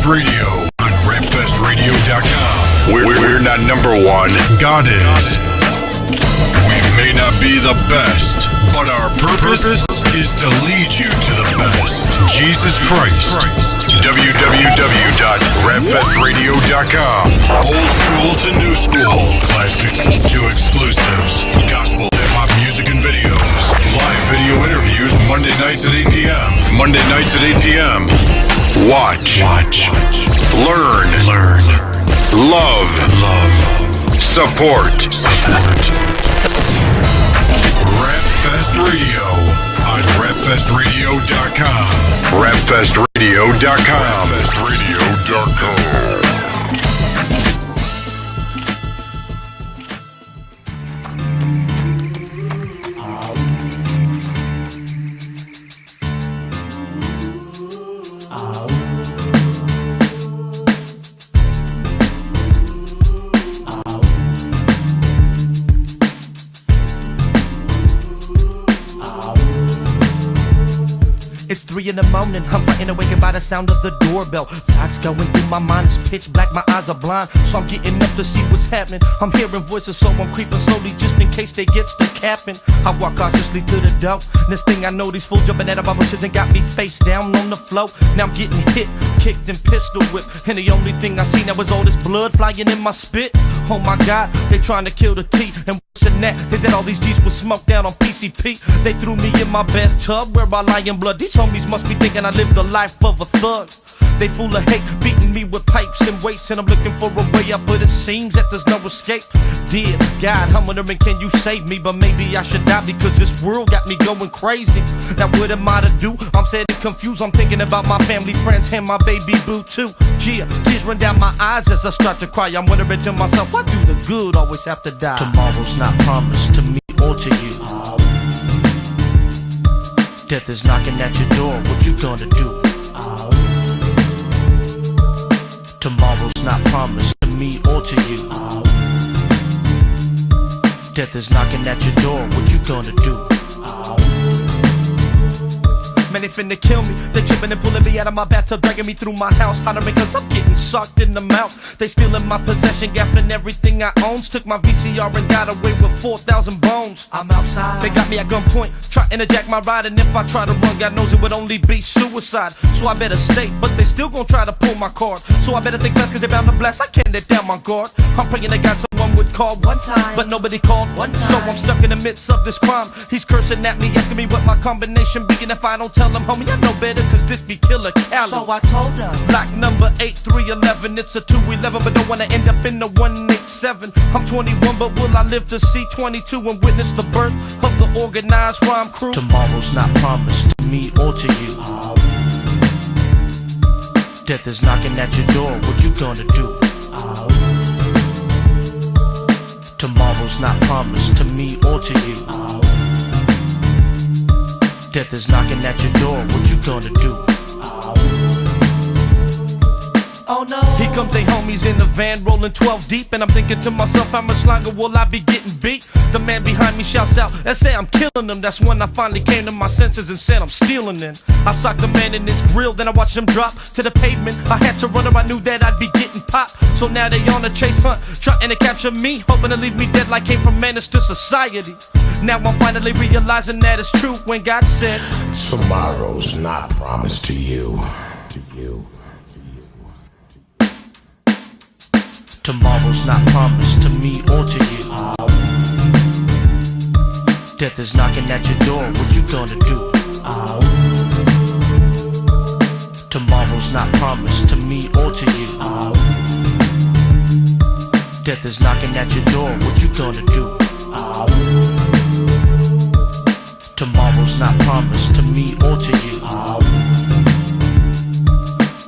Rapfest Radio on rapfestradio.com. We're not number one, God is. We may not be the best, but our purpose is to lead you to the best. Jesus Christ. www.rapfestradio.com. Old school to new school. Classics to exclusives. Gospel, hip-hop music and videos. Live video interviews Monday nights at 8 p.m. Monday nights at 8 p.m. Watch. Learn. Love. Support. Rapfest Radio on rapfestradio.com. Rapfestradio.com. Rapfestradio.com. It's 3 in the morning, I'm frightened awakened by the sound of the doorbell. Thoughts going through my mind, it's pitch black, my eyes are blind. So I'm getting up to see what's happening. I'm hearing voices, so I'm creeping slowly just in case they get the capping. I walk cautiously to the door. Next thing I know, these fools jumping out of my bushes and got me face down on the floor. Now I'm getting hit, kicked and pistol whipped. And the only thing I see now is all this blood flying in my spit. Oh my God, they trying to kill the T. And worse than that is that all these G's was smoked down on PCP. They threw me in my bathtub where I lie in blood. These homies must be thinking I live the life of a thug. They full of hate, beating me with pipes and weights, and I'm looking for a way out, but it seems that there's no escape. Dear God, I'm wondering, can you save me? But maybe I should die because this world got me going crazy. Now what am I to do? I'm sad and confused. I'm thinking about my family, friends, and my baby boo too. Gee, tears run down my eyes as I start to cry. I'm wondering to myself, why do the good always have to die? Tomorrow's not promised to me or to you. Death is knocking at your door, what you gonna do? Tomorrow's not promised to me or to you. Death is knocking at your door, what you gonna do? Man, they finna kill me. They tripping and pulling me out of my bathtub, dragging me through my house, hollering cause I'm getting sucked in the mouth. They stealing my possession, gaffing everything I own. Took my VCR and got away with 4,000 bones. I'm outside. They got me at gunpoint, trying to jack my ride, and if I try to run, God knows it would only be suicide. So I better stay, but they still gon' try to pull my card. So I better think fast cause they bound to blast. I can't let down my guard. I'm praying to God someone would call one time, but nobody called one time. So I'm stuck in the midst of this crime. He's cursing at me, asking me what my combination be, and if I don't tell him, homie, I know better cause this be Killer Cali. So I told him, block number 8311, it's a 211, but don't wanna end up in the 187. I'm 21, but will I live to see 22 and witness the birth of the organized rhyme crew? Tomorrow's not promised to me or to you. Death is knocking at your door, what you gonna do? Tomorrow's not promised to me or to you. Death is knocking at your door, what you gonna do? Oh no. Here comes they homies in the van, rolling 12 deep, and I'm thinking to myself, how much longer will I be getting beat? The man behind me shouts out, let's say I'm killing them. That's when I finally came to my senses and said I'm stealing them. I socked the man in his grill, then I watched him drop to the pavement. I had to run or I knew that I'd be getting popped. So now they on a chase hunt, trying to capture me, hoping to leave me dead like came from menace to society. Now I'm finally realizing that it's true when God said, tomorrow's not promised to you. Tomorrow's not promised to me or to you. Death is knocking at your door, what you gonna do? Tomorrow's not promised to me or to you. Death is knocking at your door, what you gonna do? Tomorrow's not promised to me or to you.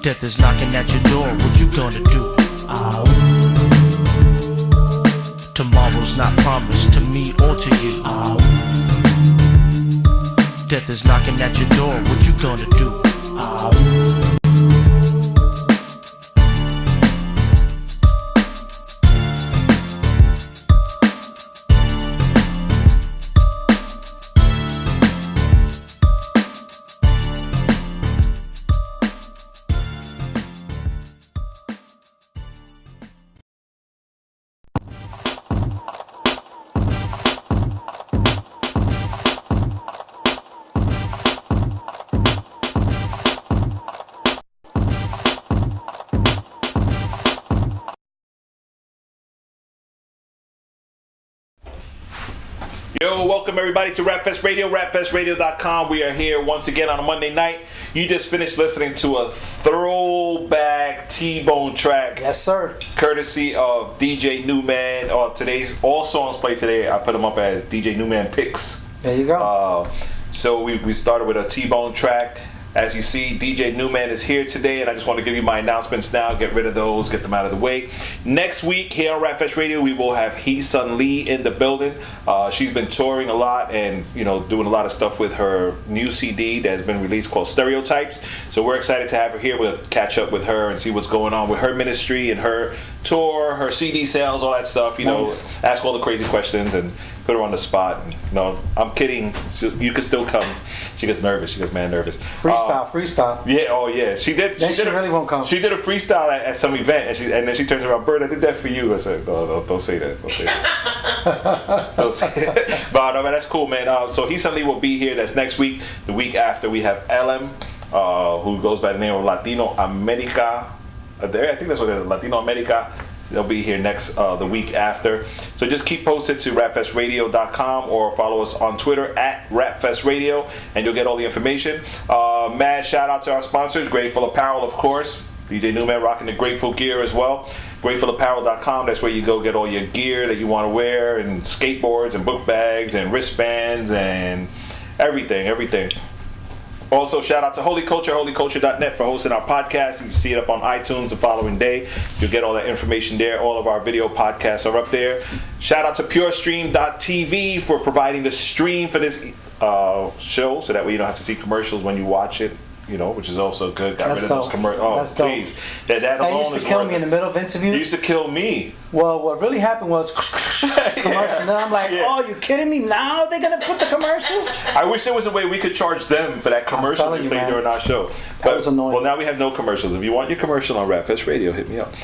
Death is knocking at your door, what you gonna do? Tomorrow's not promised to me or to you. Death is knocking at your door, what you gonna do? Yo, welcome everybody to Rapfest Radio, rapfestradio.com. We are here once again on a Monday night. You just finished listening to a throwback T-Bone track. Yes, sir. Courtesy of DJ NuMan. Today's all songs played today, I put them up as DJ NuMan picks. There you go. So we started with a T-Bone track. As you see, DJ NuMan is here today, and I just want to give you my announcements now. Get rid of those, get them out of the way. Next week here on Rapfest Radio, we will have Hee-Sun Lee in the building. She's been touring a lot and doing a lot of stuff with her new CD that has been released called Stereotypes. So we're excited to have her here. We'll catch up with her and see what's going on with her ministry and her tour, her CD sales, all that stuff. Nice. Ask all the crazy questions and put her on the spot. No, I'm kidding. You could still come. She gets nervous. She gets mad nervous. Freestyle. Yeah. Oh yeah. She did. Then she really won't come. She did a freestyle at some event, and then she turns around. Bert, I did that for you. I said, no, don't say that. Don't say that. Don't say that. But no, man, that's cool, man. So Hee-Sun Lee will be here. That's next week. The week after, we have LM, who goes by the name of Latino America. I think that's what it is. Latino America. They'll be here next the week after. So just keep posted to rapfestradio.com or follow us on Twitter at rapfestradio, and you'll get all the information. Mad shout out to our sponsors, Grateful Apparel, of course. DJ NuMan rocking the Grateful gear as well. GratefulApparel.com, that's where you go get all your gear that you want to wear, and skateboards and book bags and wristbands and everything. Also, shout out to Holy Culture, holyculture.net for hosting our podcast. You can see it up on iTunes the following day. You'll get all that information there. All of our video podcasts are up there. Shout out to PureStream.tv for providing the stream for this show, so that way you don't have to see commercials when you watch it. Which is also good. Got rid of those commercials. Oh, That's please. Dope. That alone used to kill me in the middle of interviews. It used to kill me. Well, what really happened was commercial. And then I'm like, oh, you kidding me? Now they're going to put the commercial? I wish there was a way we could charge them for that commercial they played during our show. That was annoying. Well, now we have no commercials. If you want your commercial on Rapfest Radio, hit me up.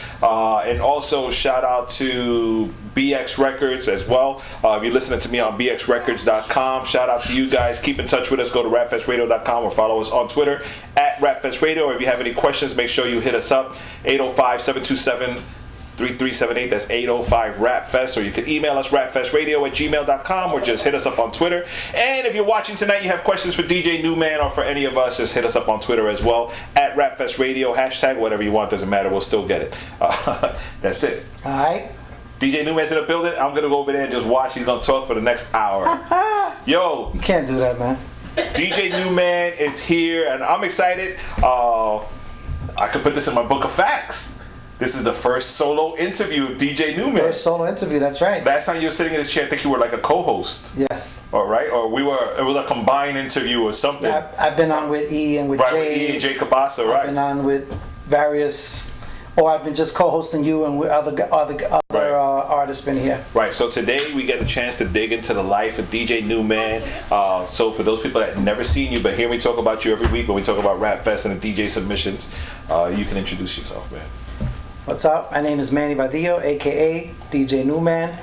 And also, shout out to BX Records as well. If you're listening to me on bxrecords.com, shout out to you guys. Keep in touch with us. Go to rapfestradio.com or follow us on Twitter at Rapfest Radio. Or if you have any questions, make sure you hit us up, 805-727-3378. That's 805-RAPFEST. Or you can email us, rapfestradio@gmail.com, or just hit us up on Twitter. And if you're watching tonight, you have questions for DJ NuMan or for any of us, just hit us up on Twitter as well, at Rapfest Radio, hashtag whatever you want, doesn't matter, we'll still get it. That's it. All right. DJ NuMan's in the building. I'm going to go over there and just watch. He's going to talk for the next hour. Yo. You can't do that, man. DJ NuMan is here, and I'm excited. I could put this in my book of facts. This is the first solo interview of DJ NuMan. First solo interview, that's right. Last time you were sitting in this chair, I think you were like a co-host. Yeah. All right? Or it was a combined interview or something. Yeah, I've been on with E and with Jay. With E and Jay Cabasa, right? I've been on with various... I've been just co-hosting you and with other artists been here. Right. So today we get a chance to dig into the life of DJ NuMan. So for those people that have never seen you but hear me talk about you every week when we talk about Rap Fest and the DJ submissions, you can introduce yourself, man. What's up? My name is Manny Badillo, aka DJ NuMan.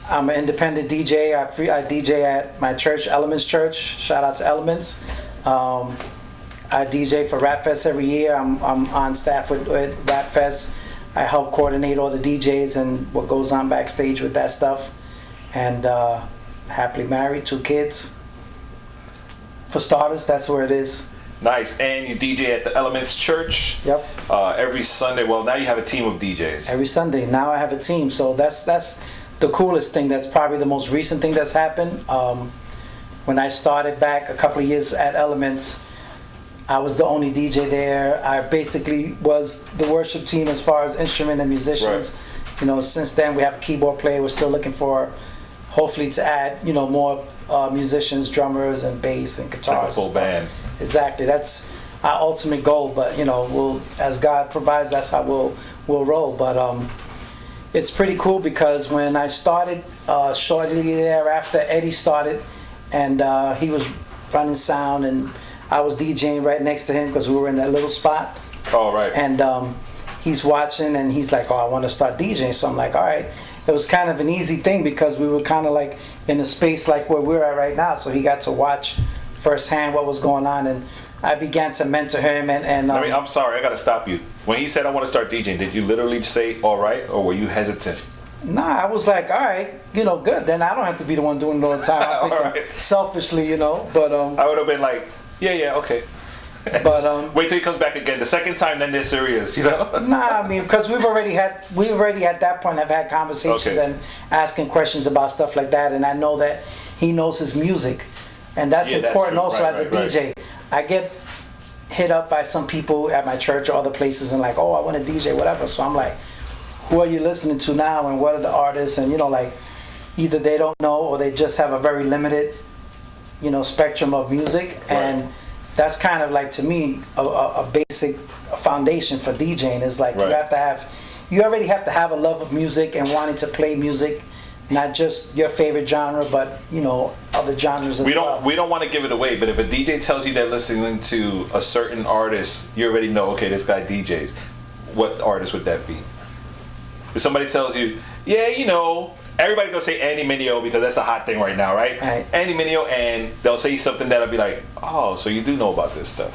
I'm an independent DJ. I DJ at my church, Elements Church. Shout out to Elements. I DJ for Rap Fest every year. I'm on staff with Rap Fest. I help coordinate all the DJs and what goes on backstage with that stuff. And happily married, 2 kids. For starters, that's where it is. Nice. And you DJ at the Elements Church. Yep. Every Sunday. Well, now you have a team of DJs. Every Sunday. Now I have a team. So that's the coolest thing. That's probably the most recent thing that's happened. When I started back a couple of years at Elements, I was the only DJ there. I basically was the worship team as far as instrument and musicians. Right. Since then we have a keyboard player. We're still looking for, hopefully, to add, more musicians, drummers, and bass and guitars. Like a full band. Exactly. That's our ultimate goal. But we'll, as God provides, that's how we'll roll. But it's pretty cool because when I started, shortly thereafter, Eddie started, and he was running sound and I was DJing right next to him because we were in that little spot. Oh, right. And he's watching and he's like, I want to start DJing. So I'm like, all right. It was kind of an easy thing because we were kind of like in a space like where we're at right now. So he got to watch firsthand what was going on. And I began to mentor him. And I'm sorry, I got to stop you. When he said, I want to start DJing, did you literally say, all right, or were you hesitant? Nah, I was like, all right, good. Then I don't have to be the one doing it all the time. I'm thinking Right. selfishly, but I would have been like, yeah, okay. but Wait till he comes back again. The second time, then they're serious, Nah, I mean, because we've already at that point have had conversations Okay. and asking questions about stuff like that, and I know that he knows his music, and that's Yeah, that's important true. also Right, as a right, DJ. I get hit up by some people at my church or other places and like, oh, I want to DJ, whatever. So I'm like, who are you listening to now, and what are the artists? And like, either they don't know or they just have a very limited, spectrum of music, and that's kind of like, to me, a basic foundation for DJing is like, Right. you already have to have a love of music and wanting to play music, not just your favorite genre, but other genres as well. We don't want to give it away, but if a DJ tells you they're listening to a certain artist, you already know, okay, this guy DJs. What artist would that be? If somebody tells you, yeah, everybody gonna say Andy Mineo because that's the hot thing right now, right? Right. Andy Mineo, and they'll say something that'll be like, oh, so you do know about this stuff.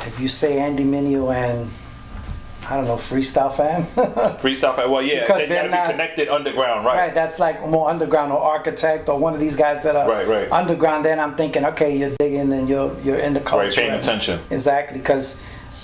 If you say Andy Mineo and, I don't know, Freestyle Fam, Freestyle, well, yeah, Because they they're gotta not- be connected underground, right? right, that's like more underground, or Architect, or one of these guys that are Right. underground, then I'm thinking, okay, you're digging and you're in the culture. Right, paying and- attention. Exactly, because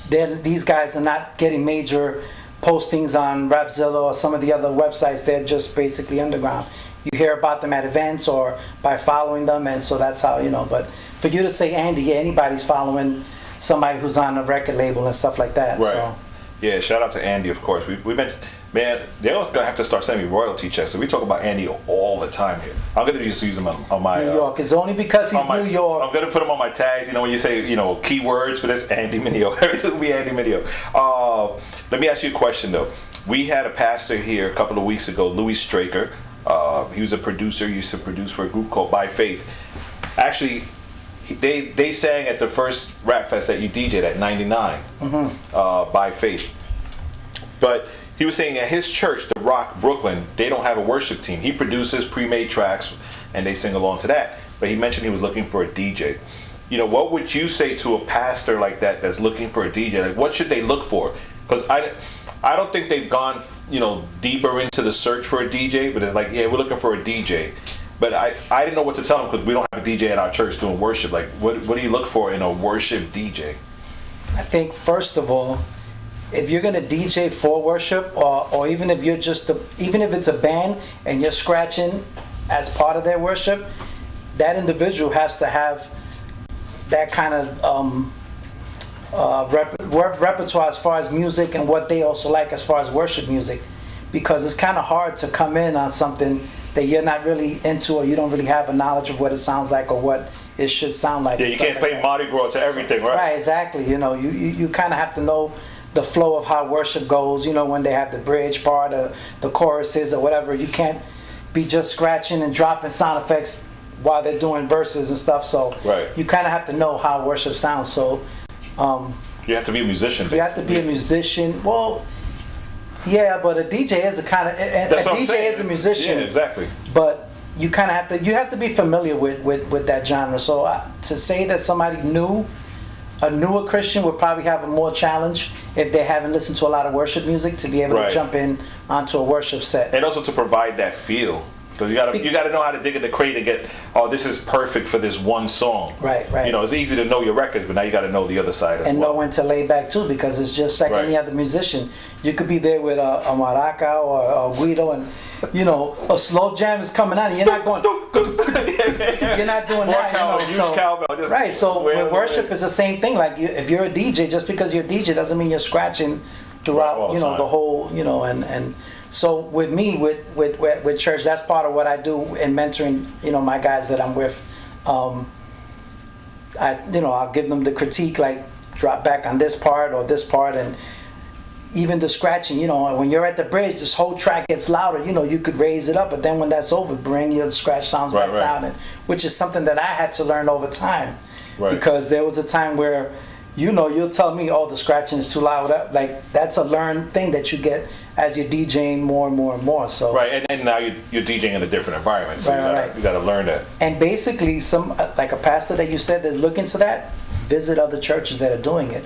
these guys are not getting major postings on Rapzilla or some of the other websites. They're just basically underground. You hear about them at events or by following them, and so that's how, But for you to say Andy, yeah, anybody's following somebody who's on a record label and stuff like that. Right. So. Yeah, shout out to Andy, of course. We mentioned, man, they're gonna have to start sending me royalty checks. So we talk about Andy all the time here. I'm gonna just use him on my New York. It's only because he's New York. I'm gonna put him on my tags. When you say keywords for this, Andy Mineo, everything will be Andy Mineo. Let me ask you a question though. We had a pastor here a couple of weeks ago, Louis Straker. He was a producer. He used to produce for a group called By Faith. Actually, they sang at the first rap fest that you DJ'd at 99, By Faith. But he was saying at his church, The Rock, Brooklyn, they don't have a worship team. He produces pre-made tracks and they sing along to that. But he mentioned he was looking for a DJ. What would you say to a pastor like that that's looking for a DJ? Like, what should they look for? Because I don't think they've gone, deeper into the search for a DJ, but it's like, yeah, we're looking for a DJ. But I didn't know what to tell them because we don't have a DJ at our church doing worship. Like, what do you look for in a worship DJ? I think, first of all, if you're gonna DJ for worship, or even if even if it's a band and you're scratching as part of their worship, that individual has to have that kind of repertoire as far as music and what they also like as far as worship music, because it's kind of hard to come in on something that you're not really into, or you don't really have a knowledge of what it sounds like or what it should sound like. Yeah, you can't play Mardi Gras to everything, right? Right, exactly. You kind of have to know the flow of how worship goes. When they have the bridge part, or the choruses, or whatever. You can't be just scratching and dropping sound effects while they're doing verses and stuff. So Right. you kind of have to know how worship sounds. So You have to be a musician. you have to be a musician. Well, yeah, but a DJ is a That's what I'm DJ saying. is a musician. Yeah, exactly. But you kind of have to be familiar with that genre. So to say that somebody a newer Christian would probably have a more challenge if they haven't listened to a lot of worship music to be able Right. to jump in onto a worship set. And also to provide that feel. Because you gotta know how to dig in the crate and get, this is perfect for this one song. Right. It's easy to know your records, but now you gotta know the other side as And well. know when to lay back too, because it's just like Right. any other musician. You could be there with a maraca or a guido, and a slow jam is coming on, and you're not going. You're not doing Or that. cowbell, huge cowbell, just Right. So where- with worship, is the same thing. Like if you're a DJ, just because you're a DJ doesn't mean you're scratching throughout. Right, all the time. The whole. And so with me, with church, that's part of what I do in mentoring. My guys that I'm with. I'll give them the critique, like drop back on this part or this part, and even the scratching. When you're at the bridge, this whole track gets louder. You could raise it up, but then when that's over, bring your scratch sounds back Right. down, and which is something that I had to learn over time, Right. because there was a time where, you'll tell me, the scratching is too loud. Like that's a learned thing that you get as you're DJing more and more and more. So Right, and now you're DJing in a different environment, so Right. you gotta learn that. And basically, like a pastor that you said that's looking to that, visit other churches that are doing it.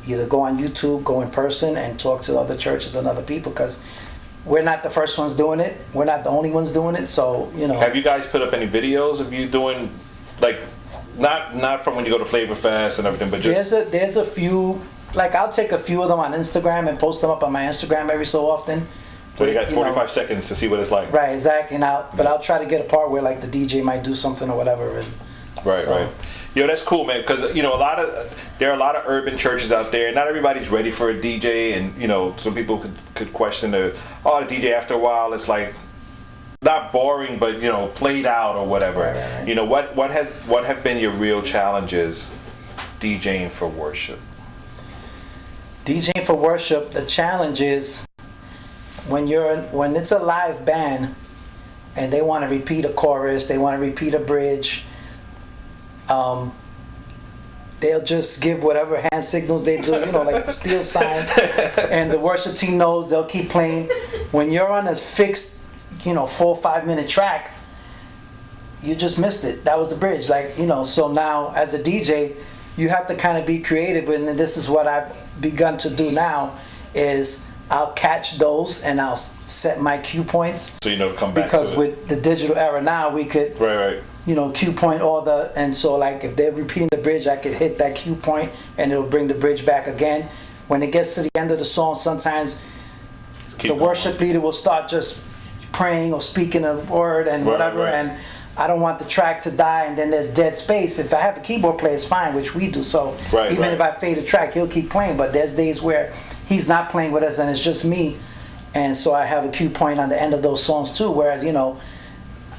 Either go on YouTube, go in person, and talk to other churches and other people, because we're not the first ones doing it. We're not the only ones doing it. So, you know. Have you guys put up any videos of you doing, like, not from when you go to Flavor Fest and everything, but just... There's a few, like, I'll take a few of them on Instagram and post them up on my Instagram every so often. So you got 45 seconds to see what it's like. Right, exactly. But I'll try to get a part where, like, the DJ might do something or whatever. And right. Yo, that's cool, man, because, you know, there are a lot of urban churches out there. Not everybody's ready for a DJ, and, you know, some people could question the DJ after a while. It's like, not boring, but, you know, played out or whatever. Right. You know, what have been your real challenges DJing for worship? DJing for worship, the challenge is when it's a live band and they want to repeat a chorus, they want to repeat a bridge, they'll just give whatever hand signals they do, you know, like the steel sign, and the worship team knows they'll keep playing. When you're on a fixed, you know, 4 or 5 minute track, you just missed it. That was the bridge, like, you know. So now as a DJ, you have to kind of be creative, and this is what I've begun to do now, is I'll catch those and I'll set my cue points. So you know to come back because to it. With the digital era now, we could you know, cue point and so, like, if they're repeating the bridge, I could hit that cue point and it'll bring the bridge back again. When it gets to the end of the song, sometimes the worship leader will start just praying or speaking a word and whatever, and I don't want the track to die and then there's dead space. If I have a keyboard player, it's fine, which we do. So even if I fade a track, he'll keep playing. But there's days where he's not playing with us and it's just me, and so I have a cue point on the end of those songs too. Whereas, you know,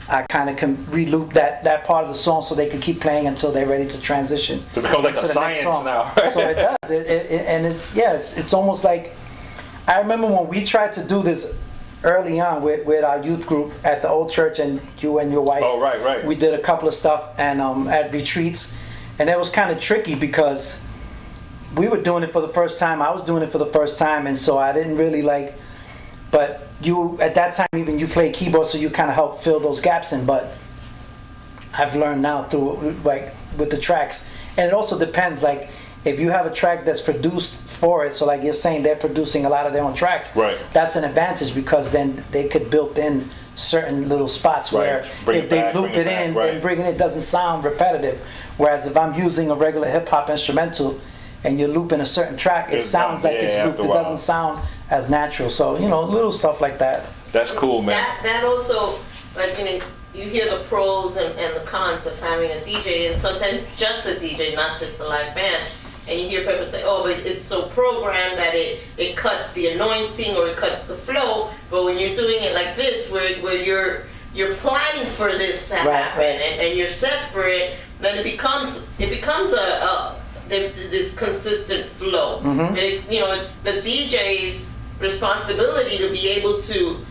I kind of can re-loop that part of the song so they can keep playing until they're ready to transition. So it becomes like a science now. So it does. And it's almost like, I remember when we tried to do this early on with our youth group at the old church, and you and your wife. Oh, right. We did a couple of stuff and at retreats, and it was kind of tricky because we were doing it for the first time. I was doing it for the first time, and so I didn't really like. But you, at that time, even you played keyboard, so you kind of helped fill those gaps in. But I've learned now through, like, with the tracks, and it also depends, like, if you have a track that's produced for it, so like you're saying, they're producing a lot of their own tracks. Right. That's an advantage because then they could build in certain little spots where if they loop it in, then bringing it doesn't sound repetitive. Whereas if I'm using a regular hip hop instrumental and you're looping a certain track, it sounds like it's looped. It doesn't sound as natural. So, you know, little stuff like that. That's cool, man. That also, like, you know, you hear the pros and the cons of having a DJ, and sometimes just a DJ, not just the live band. And you hear people say, oh, but it's so programmed that it cuts the anointing or it cuts the flow. But when you're doing it like this, where you're planning for this to happen and you're set for it, then it becomes this consistent flow. Mm-hmm. It's the DJ's responsibility to be able to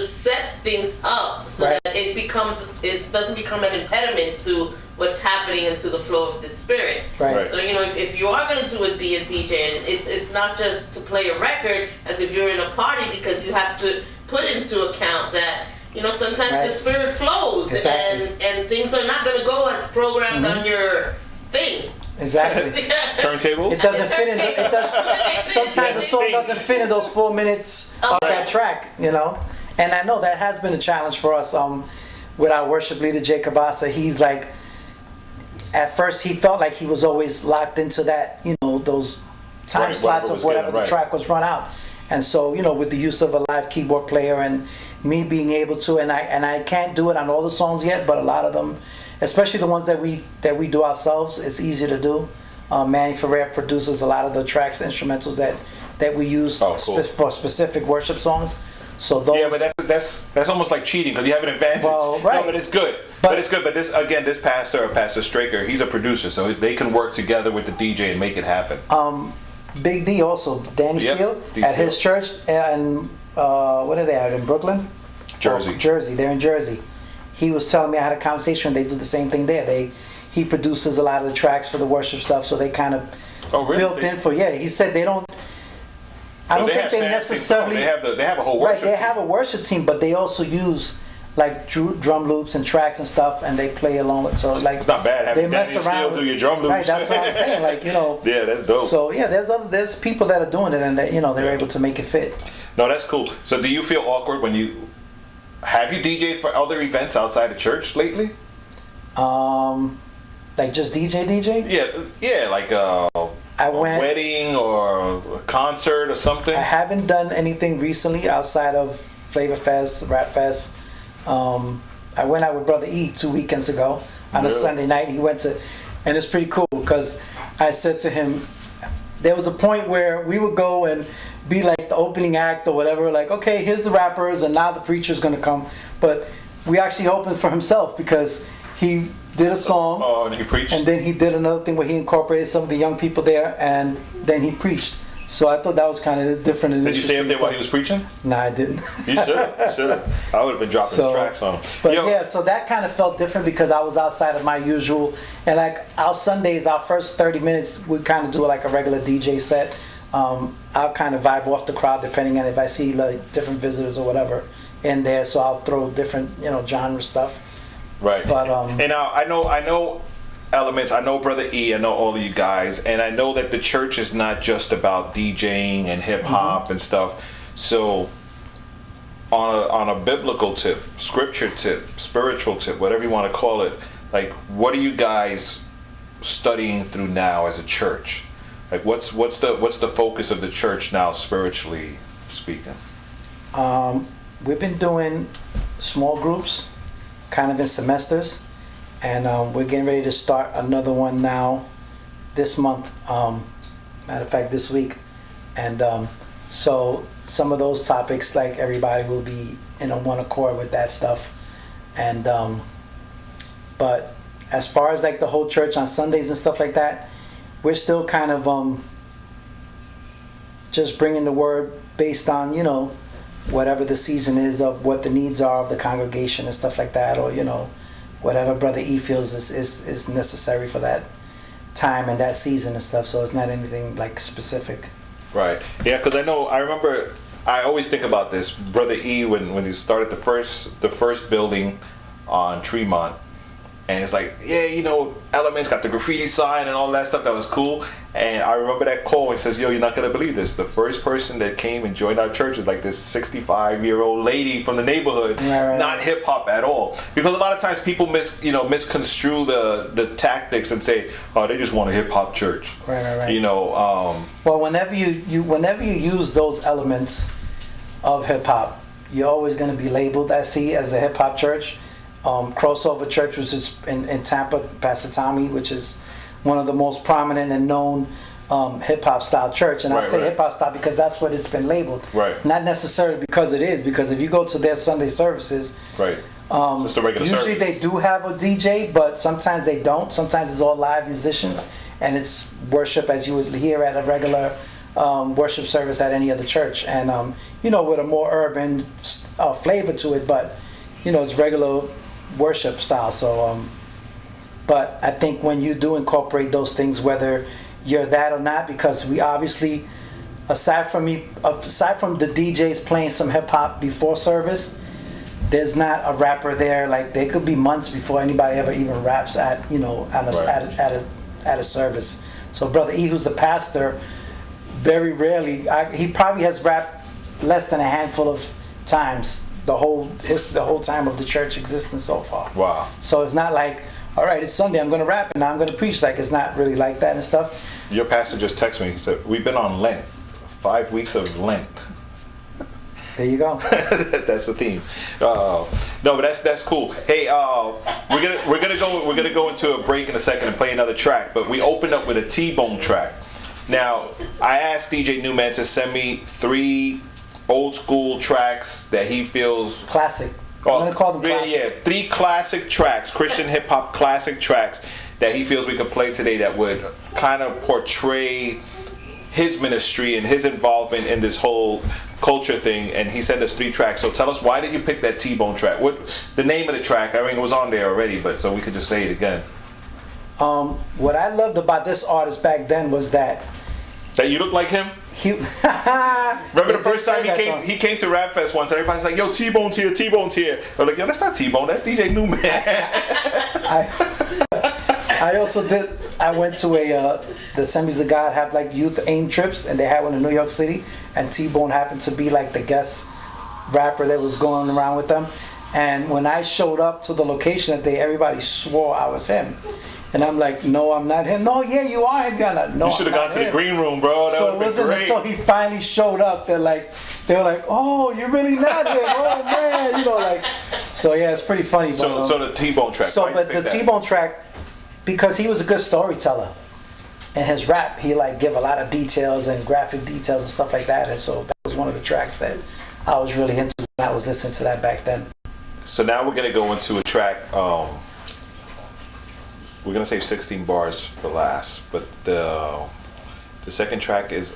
set things up so that it doesn't become an impediment to what's happening into the flow of the spirit. Right. So, you know, if you are going to be a DJ, it's not just to play a record as if you're in a party, because you have to put into account that, you know, sometimes the spirit flows and things are not going to go as programmed on your thing. Exactly. Turntables? It doesn't fit in. Sometimes the song doesn't fit in those 4 minutes of that track, you know. And I know that has been a challenge for us with our worship leader, Jacob Asa. He's like, at first he felt like he was always locked into that, you know, those time slots of whatever the track was run out. And so, you know, with the use of a live keyboard player and me being able to, and I can't do it on all the songs yet, but a lot of them, especially the ones that we do ourselves, it's easy to do. Manny Ferrer produces a lot of the tracks, instrumentals that we use for specific worship songs. So those, yeah, but that's almost like cheating because you have an advantage. Well, right. No, but it's good. But it's good. But this pastor, Pastor Straker, he's a producer, so they can work together with the DJ and make it happen. Big D also, Danny Steele at his church, and what are they at in Brooklyn? Jersey. Jersey. They're in Jersey. He was telling me, I had a conversation. They do the same thing there. He produces a lot of the tracks for the worship stuff, so they kind of built in for. Yeah, he said they don't. I don't think they necessarily. They have a whole worship team. Right, they have a worship team, but they also use like drum loops and tracks and stuff, and they play along with. So like, it's not bad having they mess Danny around Steele do your drum loops. Right, that's what I'm saying. Like, you know. Yeah, that's dope. So yeah, there's people that are doing it, and they're able to make it fit. No, that's cool. So do you feel awkward when you have you DJed for other events outside of church lately? Like just DJ? Yeah, like a wedding or a concert or something. I haven't done anything recently outside of Flavor Fest, Rap Fest. I went out with Brother E 2 weekends ago on a Sunday night. He went to, and it's pretty cool because I said to him, there was a point where we would go and be like the opening act or whatever, like, okay, here's the rappers and now the preacher's gonna come. But we actually opened for himself because he did a song. Oh, and he preached? And then he did another thing where he incorporated some of the young people there and then he preached. So I thought that was kind of different. Did you stay up there while he was preaching? Nah, I didn't. You should have. I would have been dropping the tracks on him. But yeah, so that kind of felt different because I was outside of my usual. And like our Sundays, our first 30 minutes, we kind of do like a regular DJ set. I'll kind of vibe off the crowd depending on if I see like different visitors or whatever in there. So I'll throw different, genre stuff. Right. But and I know Elements. I know Brother E. I know all of you guys, and I know that the church is not just about DJing and hip hop and stuff. So, on a biblical tip, scripture tip, spiritual tip, whatever you want to call it, like what are you guys studying through now as a church? Like what's the focus of the church now, spiritually speaking? We've been doing small groups, kind of in semesters. And we're getting ready to start another one now this month. Matter of fact, this week. And so some of those topics, like everybody will be in a one accord with that stuff. And but as far as like the whole church on Sundays and stuff like that, we're still kind of just bringing the word based on, whatever the season is of what the needs are of the congregation and stuff like that, or, whatever Brother E feels is necessary for that time and that season and stuff. So it's not anything like specific. Right. Yeah, because I remember, I always think about this. Brother E, when he started the first building on Tremont, and it's like, Elements got the graffiti sign and all that stuff. That was cool. And I remember that call and says, yo, you're not going to believe this. The first person that came and joined our church is like this 65-year-old lady from the neighborhood, right. Not hip hop at all. Because a lot of times people misconstrue the tactics and say, oh, they just want a hip hop church. Right. Well, whenever you use those elements of hip hop, you're always going to be labeled as a hip hop church. Crossover Church, which is in Tampa, Pastor Tommy, which is one of the most prominent and known hip-hop style church. And I say hip-hop style because that's what it's been labeled. Right. Not necessarily because it is, because if you go to their Sunday services, right. Just a regular usually service. they do have a DJ, but sometimes they don't. Sometimes it's all live musicians, and it's worship as you would hear at a regular worship service at any other church. And, with a more urban flavor to it, but, it's regular worship style. So but I think when you do incorporate those things, whether you're that or not, because we obviously, aside from the DJs playing some hip hop before service, there's not a rapper there. Like there could be months before anybody ever even raps at a service. So Brother E, who's the pastor, very rarely, he probably has rapped less than a handful of times the whole time of the church existence so far. Wow. So it's not like, all right, it's Sunday, I'm going to rap and now I'm going to preach. Like, it's not really like that and stuff. Your pastor just texted me. He said, we've been on Lent. 5 weeks of Lent. There you go. That's the theme. No, but that's cool. Hey, we're gonna go into a break in a second and play another track. But we opened up with a T-Bone track. Now, I asked DJ NuMan to send me 3 old school tracks that he feels classic. I'm gonna call them classic. Yeah, 3 classic tracks, Christian hip hop classic tracks that he feels we could play today that would kind of portray his ministry and his involvement in this whole culture thing. And he sent us 3 tracks. So tell us, why did you pick that T-Bone track? What the name of the track? I mean, it was on there already, but so we could just say it again. What I loved about this artist back then was that you look like him. Remember the first time he came to Rap Fest once, and everybody's like, yo, T-Bone's here, T-Bone's here. I'm like, yo, that's not T-Bone, that's DJ NuMan. I also did I went to the Assemblies of God have like youth aim trips, and they had one in New York City, and T-Bone happened to be like the guest rapper that was going around with them. And when I showed up to the location that day, everybody swore I was him. And I'm like, no, I'm not him. No, yeah, you are him. No, you should have gone to the green room, bro. That so it wasn't until he finally showed up that they were like, oh, you're really not him. Oh man, you know, like. So yeah, it's pretty funny. So the T-Bone track. So, but the T-Bone track, because he was a good storyteller, in his rap, he like give a lot of details and graphic details and stuff like that. And so that was one of the tracks that I was really into when I was listening to that back then. So now we're gonna go into a track. We're gonna save 16 bars for last, but the second track is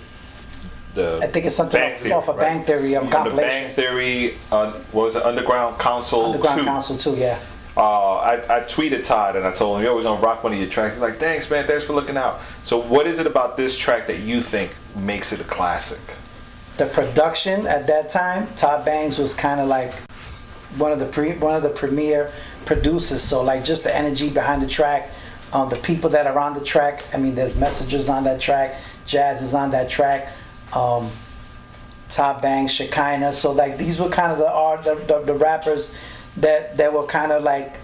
I think it's something off of Bang Theory compilation. The Bang Theory, what was it? Underground Council 2. Underground Council 2, yeah. I tweeted Todd and I told him, yo, we're gonna rock one of your tracks. He's like, thanks, man, thanks for looking out. So what is it about this track that you think makes it a classic? The production at that time, Todd Bangs was kind of like one of the premier producers. So like just the energy behind the track, the people that are on the track. I mean, there's Messengers on that track, Jazz is on that track, Todd Bangs, Shekinah. So like these were kind of the rappers that were kind of like,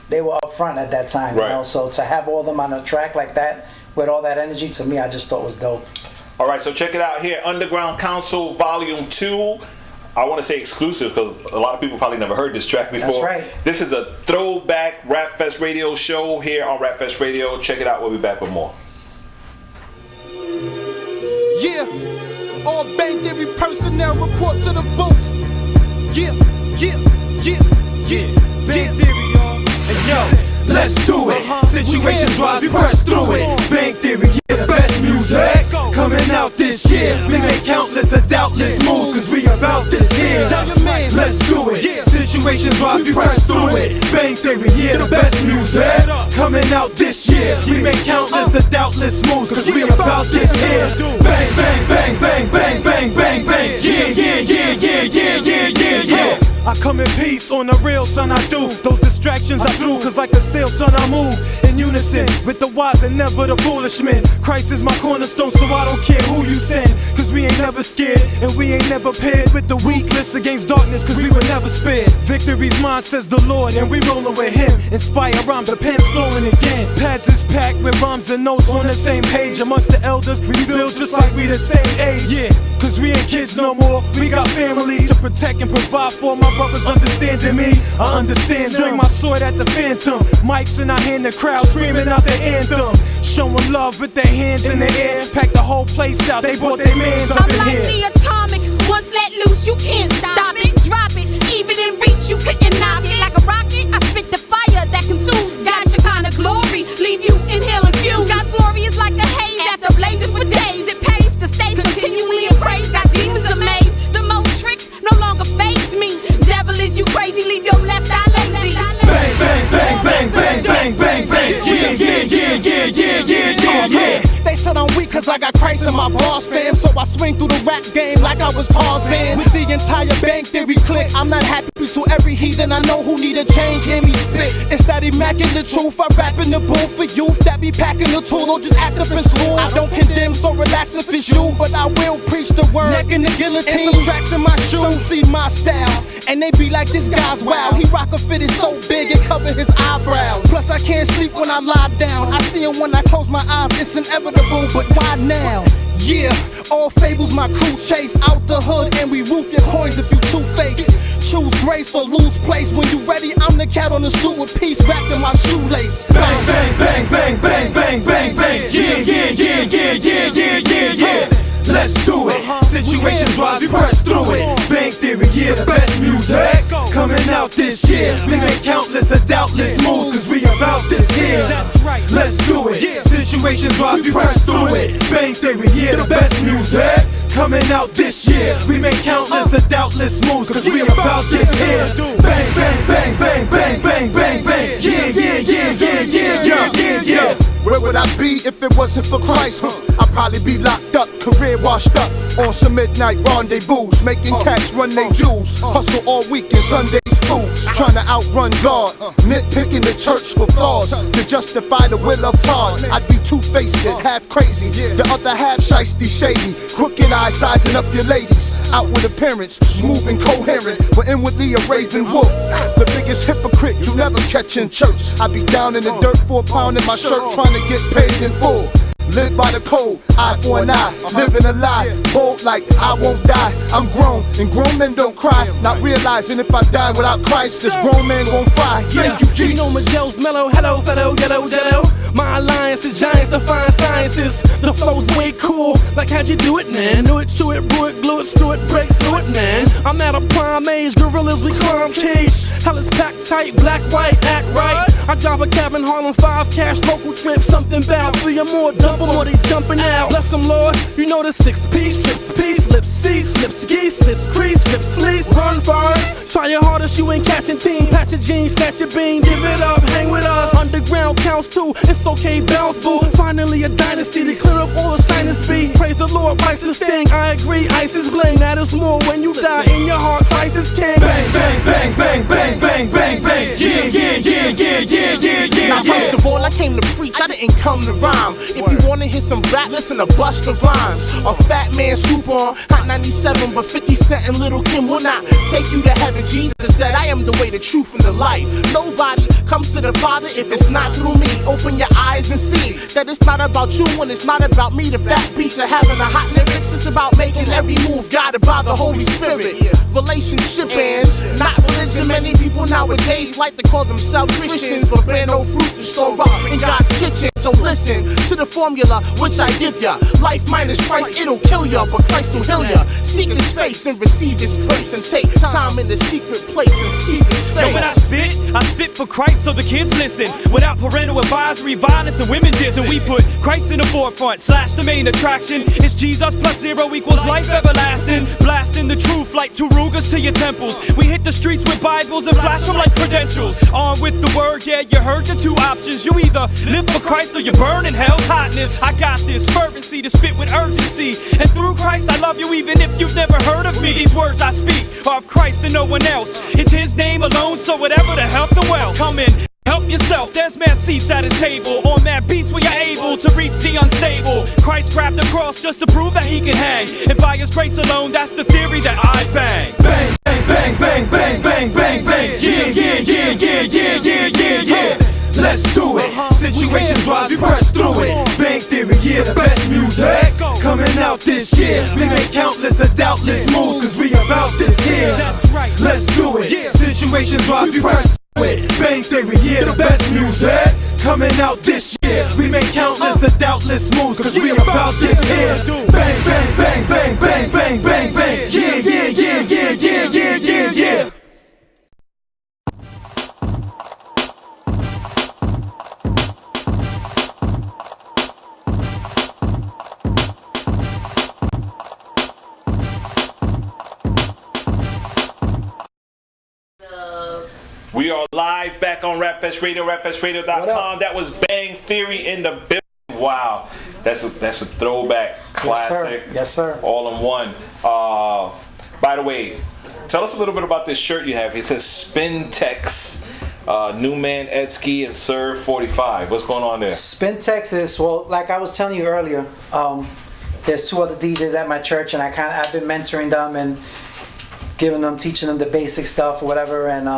they were up front at that time, right. You know. So to have all of them on a track like that with all that energy, to me, I just thought was dope. All right, so check it out here, Underground Council Volume 2. I want to say exclusive because a lot of people probably never heard this track before. That's right. This is a throwback Rap Fest Radio show here on Rap Fest Radio. Check it out. We'll be back with more. Yeah, all Bang Theory personnel report to the booth. Yeah. Bang Theory, y'all. Hey, yo, let's do it. Situations rise, we press through it. Bang Theory, yeah, the best music coming out this year. We make countless and doubtless moves, cause we about this here. Let's do it. Situations rise, we press through it. Bang Theory, yeah, the best music coming out this year. We make countless and doubtless moves, cause we about this here. Bang, bang, bang, bang, bang, bang, bang, bang. Yeah. I come in peace on the real, son, I do. Those distractions I threw, cause like a sail, son, I move in unison with the wise and never the foolish men. Christ is my cornerstone, so I don't care who you send, cause we ain't never scared, and we ain't never paired with the weakness against darkness, cause we were never spared. Victory's mine, says the Lord, and we rollin' with him. Inspire rhymes, the pen's flowing again. Pads is packed with rhymes and notes on the same page. Amongst the elders, we build just like we the same age. Yeah, cause we ain't kids no more, we got families to protect and provide for. My brothers understanding me, I understand. Swing my sword at the phantom, mics in our hand, the crowd screaming out their anthem. Showing love with their hands in the air. Pack the whole place out, they brought their mans up in here. I'm like the atomic, once let loose you can't stop it. Drop it, even in reach you couldn't knock it. Like a rocket, I spit the fire that consumes. Got your kind of glory, leave you inhaling fumes. God's glory is like a haze after blazing for days. It pays to stay continually in praise. Got demons amazed, the more tricks no longer faze me. Devil is you crazy, leave your left eye lazy. Bang, bang, bang, bang, bang, bang, bang, bang. Yeah. They said I'm weak cause I got Christ in my boss fam. So I swing through the rap game like I was Tarzan. With the entire Bang Theory clique, I'm not happy to every heathen I know who need a change, hear me spit. It's that immaculate truth, I rap in the booth for youth that be packing the tool or just act up in school. I don't condemn, so relax if it's you, but I will preach the word. Neck in the guillotine, and some tracks in my shoes. Some see my style, and they be like, this guy's wild. He rock a fitted so big it cover his eyebrows. Plus I can't sleep when I lie down. I see him when I close my eyes, it's inevitable, but why now? Yeah, all fables my crew chase out the hood, and we roof your coins if you two-faced. Choose grace or lose place. When you ready, I'm the cat on the stool with peace wrapped in my shoelace. Bang, bang, bang, bang, bang, bang, bang, bang. Yeah. Let's do it. Situations rise, we press through it. Bang Theory, yeah, the best music coming out this year. We make countless and doubtless moves, cause we about this here. Let's do it. Situations rise, we press through it. Bang Theory, yeah, the best music coming out this year. We make countless and doubtless moves, cause we about this here. Bang, bang, bang, bang, bang, bang, bang, bang. Yeah. Where would I be if it wasn't for Christ? I'd probably be locked up, career washed up, on some midnight rendezvous, making cats run they jewels. Hustle all weekend, Sundays fools trying to outrun God, nitpicking the church for flaws to justify the will of God. I'd be two-faced, half crazy, the other half shiesty, shady, crooked eyes sizing up your ladies. Outward appearance, smooth and coherent, but inwardly a raving wolf. The biggest hypocrite you never catch in church. I be down in the dirt for a pound in my shirt, trying to get paid in full. Live by the code, eye for an eye, living a lie, bold like I won't die. I'm grown, and grown men don't cry, not realizing if I die without Christ, this grown man won't cry. Thank you, Jesus. You know my Joe's mellow, hello, fellow, yellow, jello. My alliance is giants, define sciences. The flow's way cool, like how'd you do it, man? Knew it, chew it, brew it, glue it, screw it, break through it, man. I'm at a prime age, gorillas, we climb cage. Hell is packed tight, black, white, act right. I drive a cab in Harlem, 5 cash, local trip, something bout 3 or more, double more, they jumping out. Bless them, Lord, you know the 6-piece, trips, piece, lip C, slip ski, slits, crease, slip sleeves, run fire. Try your hardest, you ain't catching team. Patch your jeans, catch your bean, give it up, hang with us. Underground counts too, it's okay, bounce boo. Finally a dynasty to clear up all the sinus speed. Praise the Lord, rise the sting. I agree, ice is bling. Matters more when you die in your heart, Christ is king. Bang, bang, bang, bang, bang, bang, bang, bang. Yeah, yeah, yeah, yeah, yeah, yeah, yeah. Now first of all, I came to preach, I didn't come to rhyme. If you wanna hear some rap, listen to Busta Rhymes. A fat man swoop on, Hot 97, but 50 Cent and Lil' Kim will not take you to heaven. Jesus said, I am the way, the truth, and the life. Nobody comes to the Father if it's not through me. Open your eyes and see that it's not about you and it's not about me. The fat beats are having a hot lyrics. It's about making every move guided by the Holy Spirit. Relationship and not religion. Many people nowadays like to call themselves Christians, but bear no fruit to store up in God's kitchen. So listen to the formula which I give ya. Life minus Christ, it'll kill ya, but Christ will heal ya. Seek His face and receive His grace, and take time in the secret place and seek His face. Yo, when I spit for Christ so the kids listen. Without parental advisory, violence and women dissing. We put Christ in the forefront, slash the main attraction. It's Jesus plus 0 equals life everlasting. Blasting the truth like 2 Rugers to your temples. We hit the streets with Bibles and flash them like credentials. Armed with the word, yeah, you heard your 2 options. You either live for Christ or you burn in hell's hotness. I got this fervency to spit with urgency. And through Christ I love you even if you've never heard of me. These words I speak are of Christ and no one else. It's His name alone, so whatever the health and wealth. Come in, help yourself, there's mad seats at His table. On mad beats where you're able to reach the unstable. Christ grabbed the cross just to prove that He can hang. And by His grace alone, that's the theory that I bang. Bang, bang, bang, bang, bang, bang, bang. Yeah, yeah, yeah, yeah, yeah, yeah, yeah, yeah. Let's do it. Situations rise, we press through it. Bang theory, yeah, the best music coming out this year. We make countless of doubtless moves, cause we about this here. Let's do it. Situations rise, we press through it. Bang theory, yeah, the best music coming out this year. We make countless of doubtless moves, cause we about this here. Bang, bang, bang, bang, bang, bang, bang, bang. Yeah, yeah, yeah, yeah, yeah, yeah, yeah, yeah. We are live back on Rapfest Radio, rapfestradio.com. That was Bang Theory in the building. Wow, that's a throwback classic. Yes, sir. All in one. By the way, tell us a little bit about this shirt you have. It says Spintex, NuMan, Edsky, and Serve 45. What's going on there? Spintex is, well, like I was telling you earlier, there's 2 other DJs at my church, and I've been mentoring them and teaching them the basic stuff or whatever, and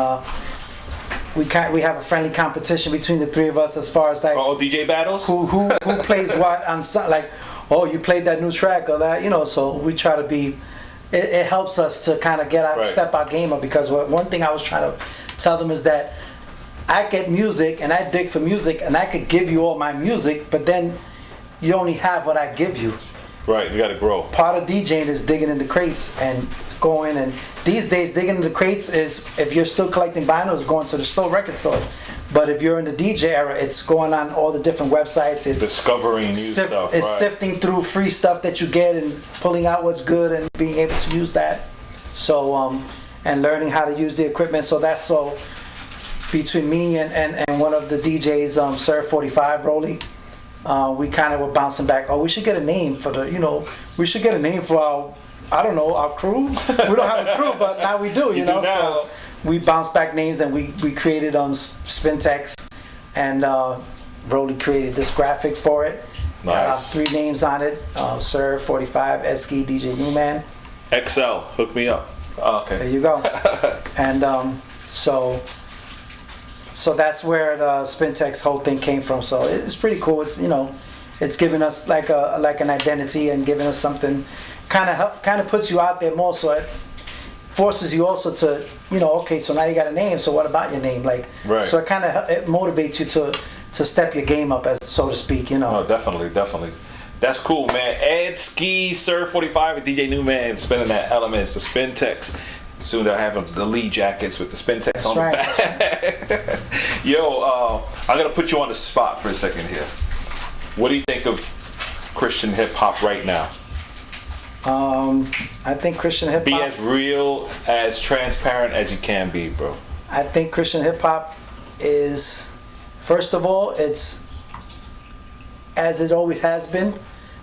we have a friendly competition between the 3 of us as far as like DJ battles. Who plays what on like, oh, you played that new track or that, so we try to be. It helps us to kind of step our game up, because one thing I was trying to tell them is that I get music and I dig for music and I could give you all my music, but then you only have what I give you. Right, you got to grow. Part of DJing is digging in the crates and going, and these days digging in the crates is, if you're still collecting vinyls, going to the store record stores. But if you're in the DJ era, it's going on all the different websites. It's discovering new stuff. It's sifting through free stuff that you get and pulling out what's good and being able to use that. So and learning how to use the equipment. So that's between me and one of the DJs, Serve 45, Rolly. We kind of were bouncing back. Oh, we should get a name for we should get a name for our crew. We don't have a crew, but now we do, So we bounced back names and we created Spintex, and Rolly created this graphic for it. Nice. 3 names on it: Sir 45, Eski, DJ NuMan. XL, hook me up. Oh, okay. There you go. And so that's where the Spintex whole thing came from. So it's pretty cool. It's it's giving us like an identity and giving us something, kind of puts you out there more. So it forces you also to okay, so now you got a name. So what about your name? Like, right. So it motivates you to step your game up, as so to speak. Oh, definitely. That's cool, man. Ed Ski, Sir 45, and DJ NuMan spinning that Elements, the Spintex. Soon they'll have the Lee jackets with the Spintex on the back. Yo, I'm gonna put you on the spot for a second here. What do you think of Christian hip hop right now? I think Christian hip hop. Be as real, as transparent as you can be, bro. I think Christian hip hop is, first of all, it's as it always has been.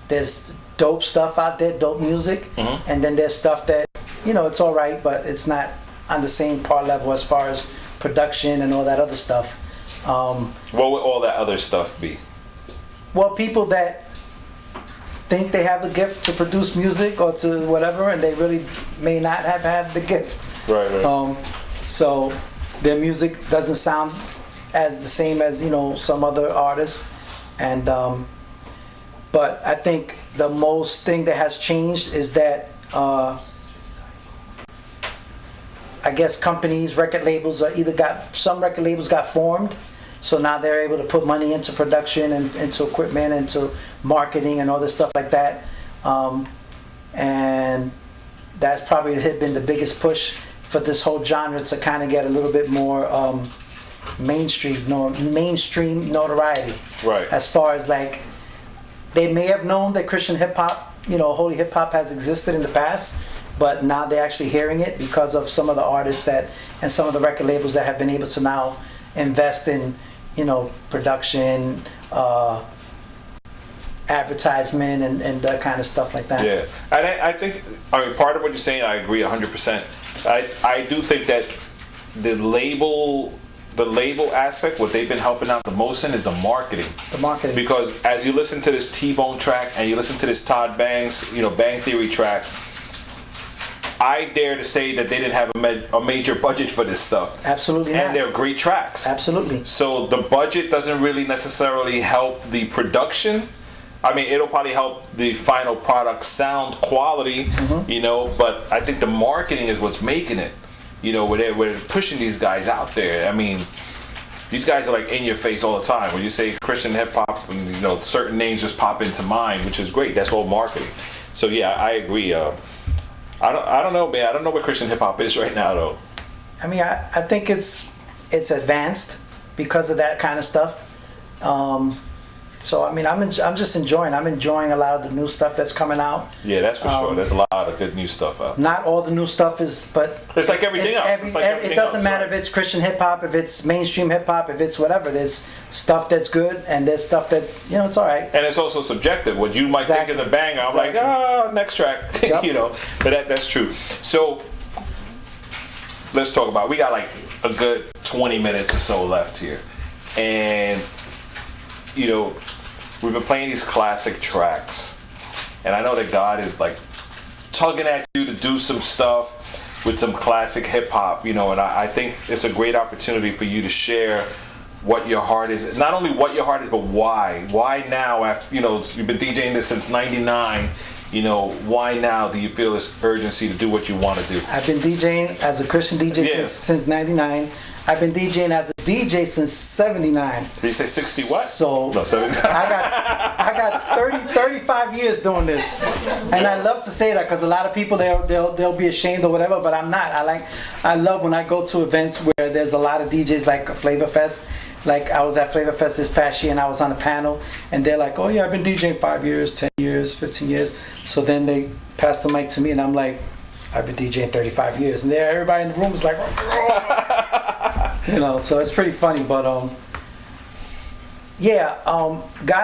There's dope stuff out there, dope music, and then there's stuff that it's all right, but it's not on the same par level as far as production and all that other stuff. What would all that other stuff be? Well, people that think they have a gift to produce music or to whatever, and they really may not have the gift. Right. So their music doesn't sound as the same as some other artists, and but I think the most thing that has changed is that I guess companies, record labels some record labels got formed, so now they're able to put money into production and into equipment, into marketing and all this stuff like that, and that's probably been the biggest push for this whole genre to kind of get a little bit more mainstream notoriety. Right. As far as like, they may have known that Christian hip hop, holy hip hop has existed in the past, but now they're actually hearing it because of some of the artists and some of the record labels that have been able to now invest in, production, advertisement, and that kind of stuff like that. Yeah, and I think, part of what you're saying, I agree 100%. I do think that the label aspect, what they've been helping out the most in is the marketing. Because as you listen to this T-Bone track and you listen to this Todd Banks, Bang Theory track, I dare to say that they didn't have a major budget for this stuff. Absolutely not. And they're great tracks. Absolutely. So the budget doesn't really necessarily help the production. It'll probably help the final product sound quality, but I think the marketing is what's making it. Where they're pushing these guys out there. These guys are like in your face all the time. When you say Christian hip hop, certain names just pop into mind, which is great. That's all marketing. So yeah, I agree. I don't know, man. I don't know what Christian hip hop is right now, though. I think it's advanced because of that kind of stuff. So I'm just enjoying. I'm enjoying a lot of the new stuff that's coming out. Yeah, that's for sure. There's a lot of good new stuff out. Not all the new stuff is, but it's like everything else. It doesn't matter if it's Christian hip hop, if it's mainstream hip hop, if it's whatever. There's stuff that's good, and there's stuff that it's all right. And it's also subjective. What you might think is a banger, I'm like, next track. Yep. But that's true. So let's talk about. We got like a good 20 minutes or so left here, and we've been playing these classic tracks, and I know that God is like tugging at you to do some stuff with some classic hip hop, and I think it's a great opportunity for you to share what your heart is. Not only what your heart is, but why. Why now? After you've been DJing this since '99. Why now do you feel this urgency to do what you want to do? I've been DJing as a Christian DJ since '99. I've been DJing as a DJ since '79. Did you say 60 what? So no, 79. I got 35 years doing this, and I love to say that because a lot of people they'll be ashamed or whatever, but I'm not. I love when I go to events where there's a lot of DJs like Flavor Fest. Like I was at Flavor Fest this past year and I was on a panel, and they're like, "Oh yeah, I've been DJing 5 years, 10 years, 15 years." So then they pass the mic to me, and I'm like, "I've been DJing 35 years," and everybody in the room is like, So it's pretty funny, but God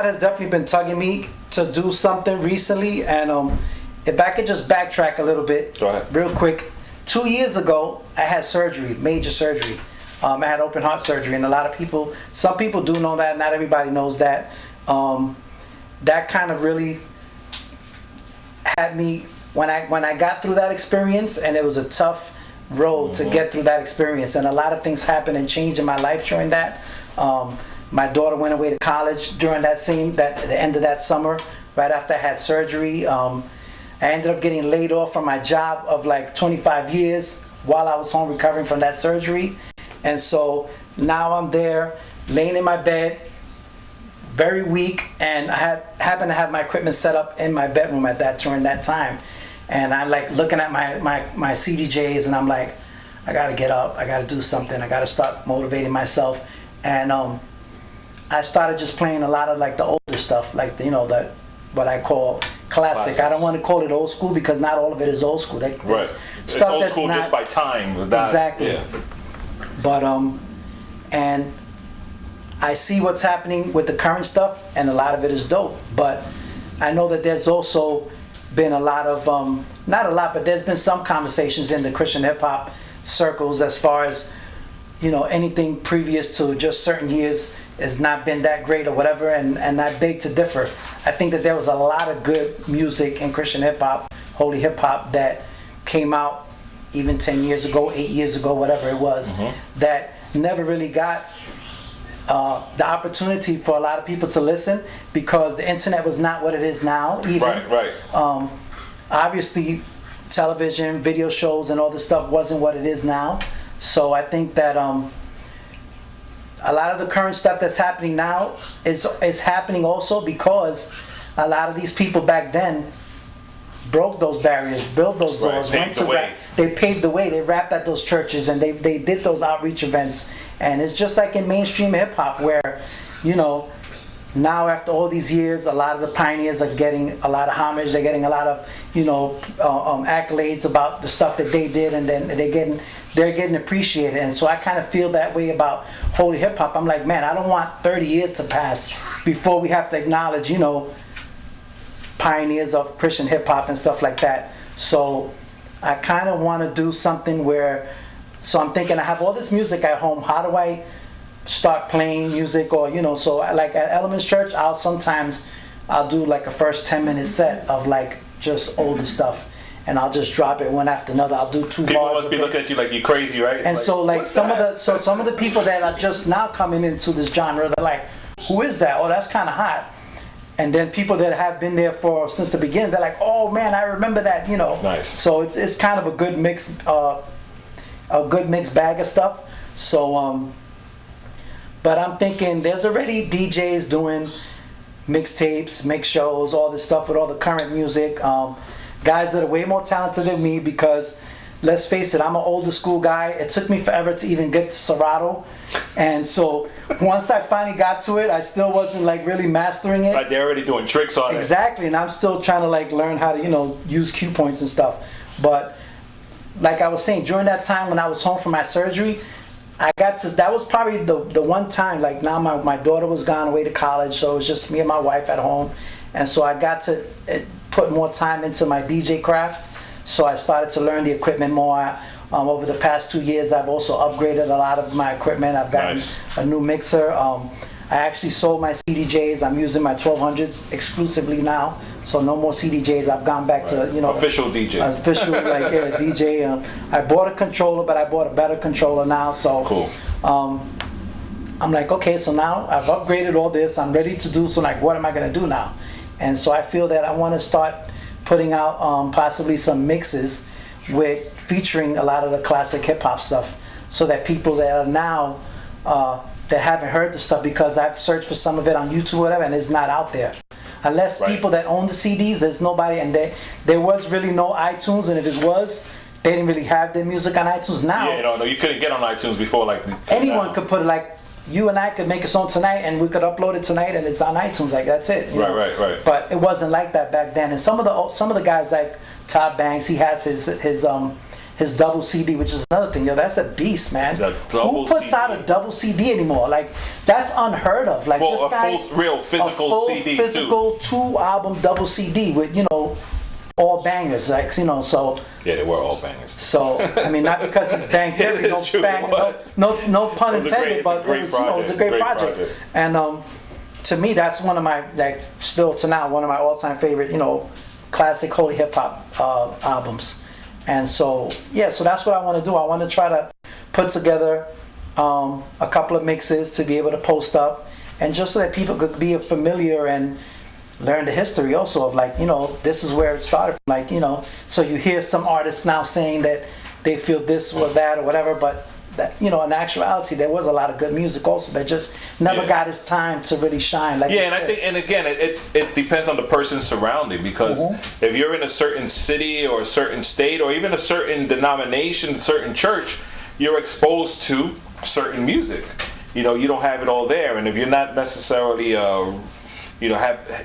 has definitely been tugging me to do something recently, and if I could just backtrack a little bit, go ahead, real quick. 2 years ago, I had surgery, major surgery. I had open heart surgery, and a lot of people, some people do know that, not everybody knows that. That kind of really had me, when I got through that experience, and it was a tough road to get through that experience, and a lot of things happened and changed in my life during that. My daughter went away to college during the end of that summer, right after I had surgery. I ended up getting laid off from my job of like 25 years while I was home recovering from that surgery. And so now I'm there, laying in my bed, very weak, and I happened to have my equipment set up in my bedroom during that time. And I'm like looking at my CDJs, and I'm like, I gotta get up, I gotta do something, I gotta start motivating myself. And I started just playing a lot of like the older stuff, like what I call classic. I don't want to call it old school because not all of it is old school. Right. It's old school just by time. Exactly. Yeah. But and I see what's happening with the current stuff, and a lot of it is dope. But I know that there's also been a lot of not a lot, but there's been some conversations in the Christian hip hop circles as far as anything previous to just certain years has not been that great or whatever, and I beg to differ. I think that there was a lot of good music in Christian hip hop, holy hip hop, that came out even 10 years ago, 8 years ago, whatever it was, that never really got the opportunity for a lot of people to listen because the internet was not what it is now. Even. Right. Obviously, television, video shows, and all this stuff wasn't what it is now. So I think that a lot of the current stuff that's happening now is happening also because a lot of these people back then broke those barriers, built those doors, They paved the way. They rapped at those churches, and they did those outreach events. And it's just like in mainstream hip hop, where now after all these years, a lot of the pioneers are getting a lot of homage. They're getting a lot of accolades about the stuff that they did, and then they're getting appreciated. And so I kind of feel that way about holy hip hop. I'm like, man, I don't want 30 years to pass before we have to acknowledge pioneers of Christian hip hop and stuff like that. So I kind of want to do something so I'm thinking, I have all this music at home. How do I start playing music? Or so like at Elements Church, I'll do like a first 10-minute set of like just older stuff, and I'll just drop it one after another. I'll do two People bars. Must be looking at you like you're crazy, right? And so like some of the people that are just now coming into this genre, they're like, who is that? Oh, that's kind of hot. And then people that have been there since the beginning, they're like, oh man, I remember that. Nice. So it's kind of a good mixed bag of stuff. So but I'm thinking there's already DJs doing mixtapes, mix shows, all this stuff with all the current music. Guys that are way more talented than me because, let's face it, I'm an older school guy. It took me forever to even get to Serato. And so once I finally got to it, I still wasn't like really mastering it. Like they're already doing tricks on it. Exactly, and I'm still trying to like learn how to, use cue points and stuff. But like I was saying, during that time when I was home from my surgery, that was probably the one time, like now my daughter was gone away to college, so it was just me and my wife at home. And so I got to put more time into my DJ craft. So I started to learn the equipment more. Over the past 2 years, I've also upgraded a lot of my equipment. I've gotten a new mixer. I actually sold my CDJs. I'm using my 1200s exclusively now. So no more CDJs. I've gone back to, official DJ. Official, DJ. I bought a controller, but I bought a better controller now. So cool. I'm like, okay, so now I've upgraded all this. I'm ready to do, so like, what am I going to do now? And so I feel that I want to start putting out possibly some mixes featuring a lot of the classic hip hop stuff, so that people that are now that haven't heard the stuff, because I've searched for some of it on YouTube or whatever, and it's not out there. Unless people that own the CDs, there's nobody, and there was really no iTunes, and if it was, they didn't really have their music on iTunes. Now, you couldn't get on iTunes before, like anyone could put it, like you and I could make a song tonight, and we could upload it tonight, and it's on iTunes. Like that's it. Right. But it wasn't like that back then. And some of the guys like Todd Banks, he has his double CD, which is another thing. That's a beast, man. Who puts out a double CD anymore? Like that's unheard of. Like this guy, real physical CD, physical 2-album double CD with all bangers, like, you know, so. Yeah, they were all bangers. So, I mean, not because he's banged every, It's true, it was. no pun intended, but it was a great project. And to me, that's one of my, like, still to now, one of my all-time favorite, you know, classic holy hip-hop albums. And so, yeah, so that's what I want to do. I want to try to put together a couple of mixes to be able to post up, and just so that people could be familiar and learn the history also of, like, you know, this is where it started from, like, you know, so you hear some artists now saying that they feel this or that or whatever, but that, you know, in actuality there was a lot of good music also that just never got its time to really shine. Like, and I think, and again, it depends on the person's surrounding, because if you're in a certain city or a certain state or even a certain denomination, certain church, you're exposed to certain music. You know, you don't have it all there, and if you're not necessarily you know,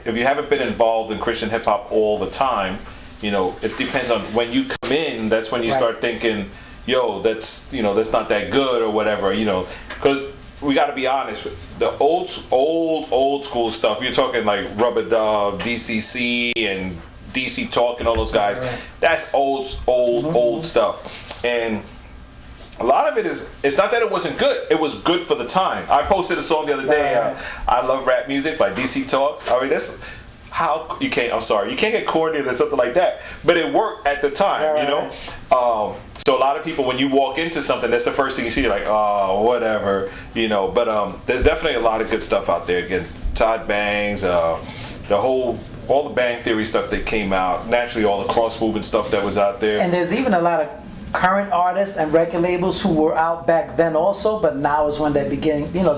if you haven't been involved in Christian hip hop all the time, you know, it depends on when you come in. That's when you start thinking, yo, that's, you know, that's not that good or whatever, you know, because we got to be honest. The old school stuff. You're talking like Rubber Dove, DCC, and DC Talk, and all those guys. That's old stuff, and a lot of it is, it's not that it wasn't good, it was good for the time. I posted a song the other day, I Love Rap Music by DC Talk. I mean, that's how you can't, I'm sorry, you can't get corny or something like that, but it worked at the time, you know? So a lot of people, when you walk into something, that's the first thing you see, you're like, oh, whatever, you know, but there's definitely a lot of good stuff out there. Again, Todd Bangs, all the Bang Theory stuff that came out, naturally all the cross-moving stuff that was out there. And there's even a lot of current artists and record labels who were out back then also, but now is when they're beginning, you know,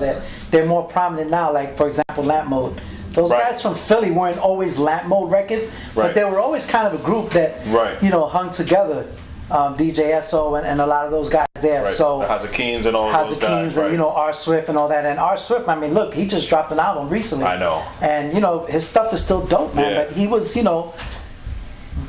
they're more prominent now, like, for example, Lamp Mode. Those guys from Philly weren't always Lamp Mode Records, but they were always kind of a group that, you know, hung together. DJ SO and a lot of those guys there. So the Hazakims and all those guys. And, you know, R. Swift and all that. And R. Swift, I mean, look, he just dropped an album recently. I know. And, you know, his stuff is still dope, man. But he was, you know,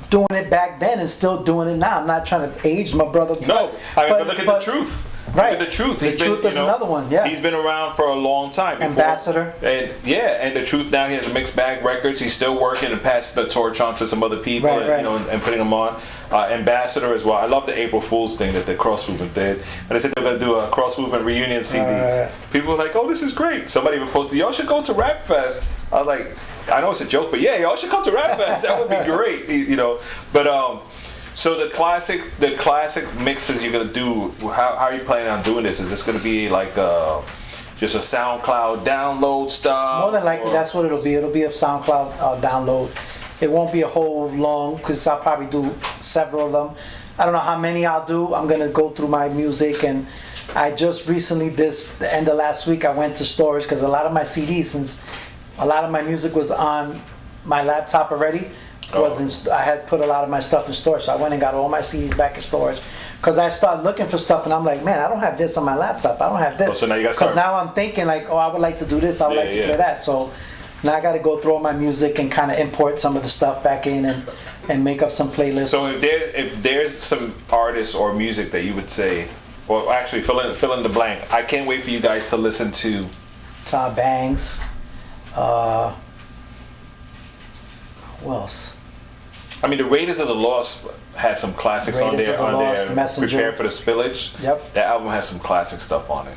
doing it back then and still doing it now. I'm not trying to age my brother. No, but look at the truth. Right. Look at the truth. The Truth is another one, He's been around for a long time. Ambassador. And the Truth now, he has Mixed Bag Records. He's still working and passing the torch on to some other people, you know, and putting them on. Ambassador as well. I love the April Fool's thing that the Cross Movement did. And they said they were going to do a Cross Movement reunion CD. People were like, oh, this is great. Somebody even posted, y'all should go to Rap Fest. I was like, I know it's a joke, but yeah, y'all should come to Rap Fest. That would be great, you know. But so the classic mixes you're gonna do. How are you planning on doing this? Is this gonna be like just a SoundCloud download stuff? More than likely, that's what it'll be. It'll be a SoundCloud download. It won't be a whole long, because I'll probably do several of them. I don't know how many I'll do. I'm gonna go through my music, and I just recently, the end of last week, I went to storage because a lot of my CDs, since a lot of my music was on my laptop already. I had put a lot of my stuff in storage, so I went and got all my CDs back in storage. Because I started looking for stuff, and I'm like, man, I don't have this on my laptop. I don't have this. So now you got to start. Because now I'm thinking like, oh, I would like to do this. I would like to do that. So now I got to go through all my music and kind of import some of the stuff back in and make up some playlists. So if there's some artists or music that you would say, well, actually fill in the blank. I can't wait for you guys to listen to. Todd Bangs. Who else? I mean, the Raiders of the Lost had some classics on there. Messenger. Prepare for the Spillage. Yep. That album has some classic stuff on it.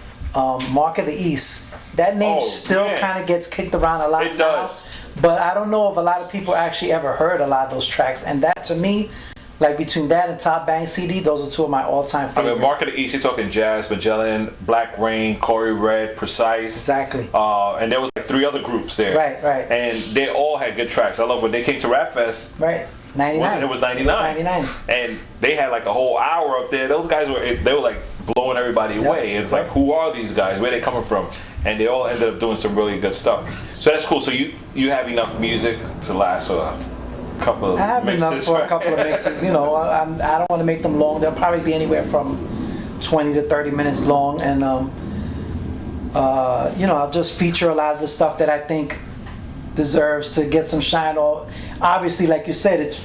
Mark of the East. That name still kind of gets kicked around a lot. It does. But I don't know if a lot of people actually ever heard a lot of those tracks. And that, to me, like between that and Top Bang CD, those are two of my all-time favorites. I mean, Mark of the East, you're talking Jazz, Magellan, Black Rain, Corey Red, Precise. Exactly. And there was like 3 other groups there. Right. And they all had good tracks. I love when they came to Rap Fest. Right. 99. It was 99. And they had like a whole hour up there. Those guys were like blowing everybody away. It's like, who are these guys? Where are they coming from? And they all ended up doing some really good stuff. So that's cool. So you have enough music to last a couple of mixes? I have enough for a couple of mixes. You know, I don't want to make them long. They'll probably be anywhere from 20 to 30 minutes long. And, you know, I'll just feature a lot of the stuff that I think deserves to get some shine. Or obviously, like you said, it's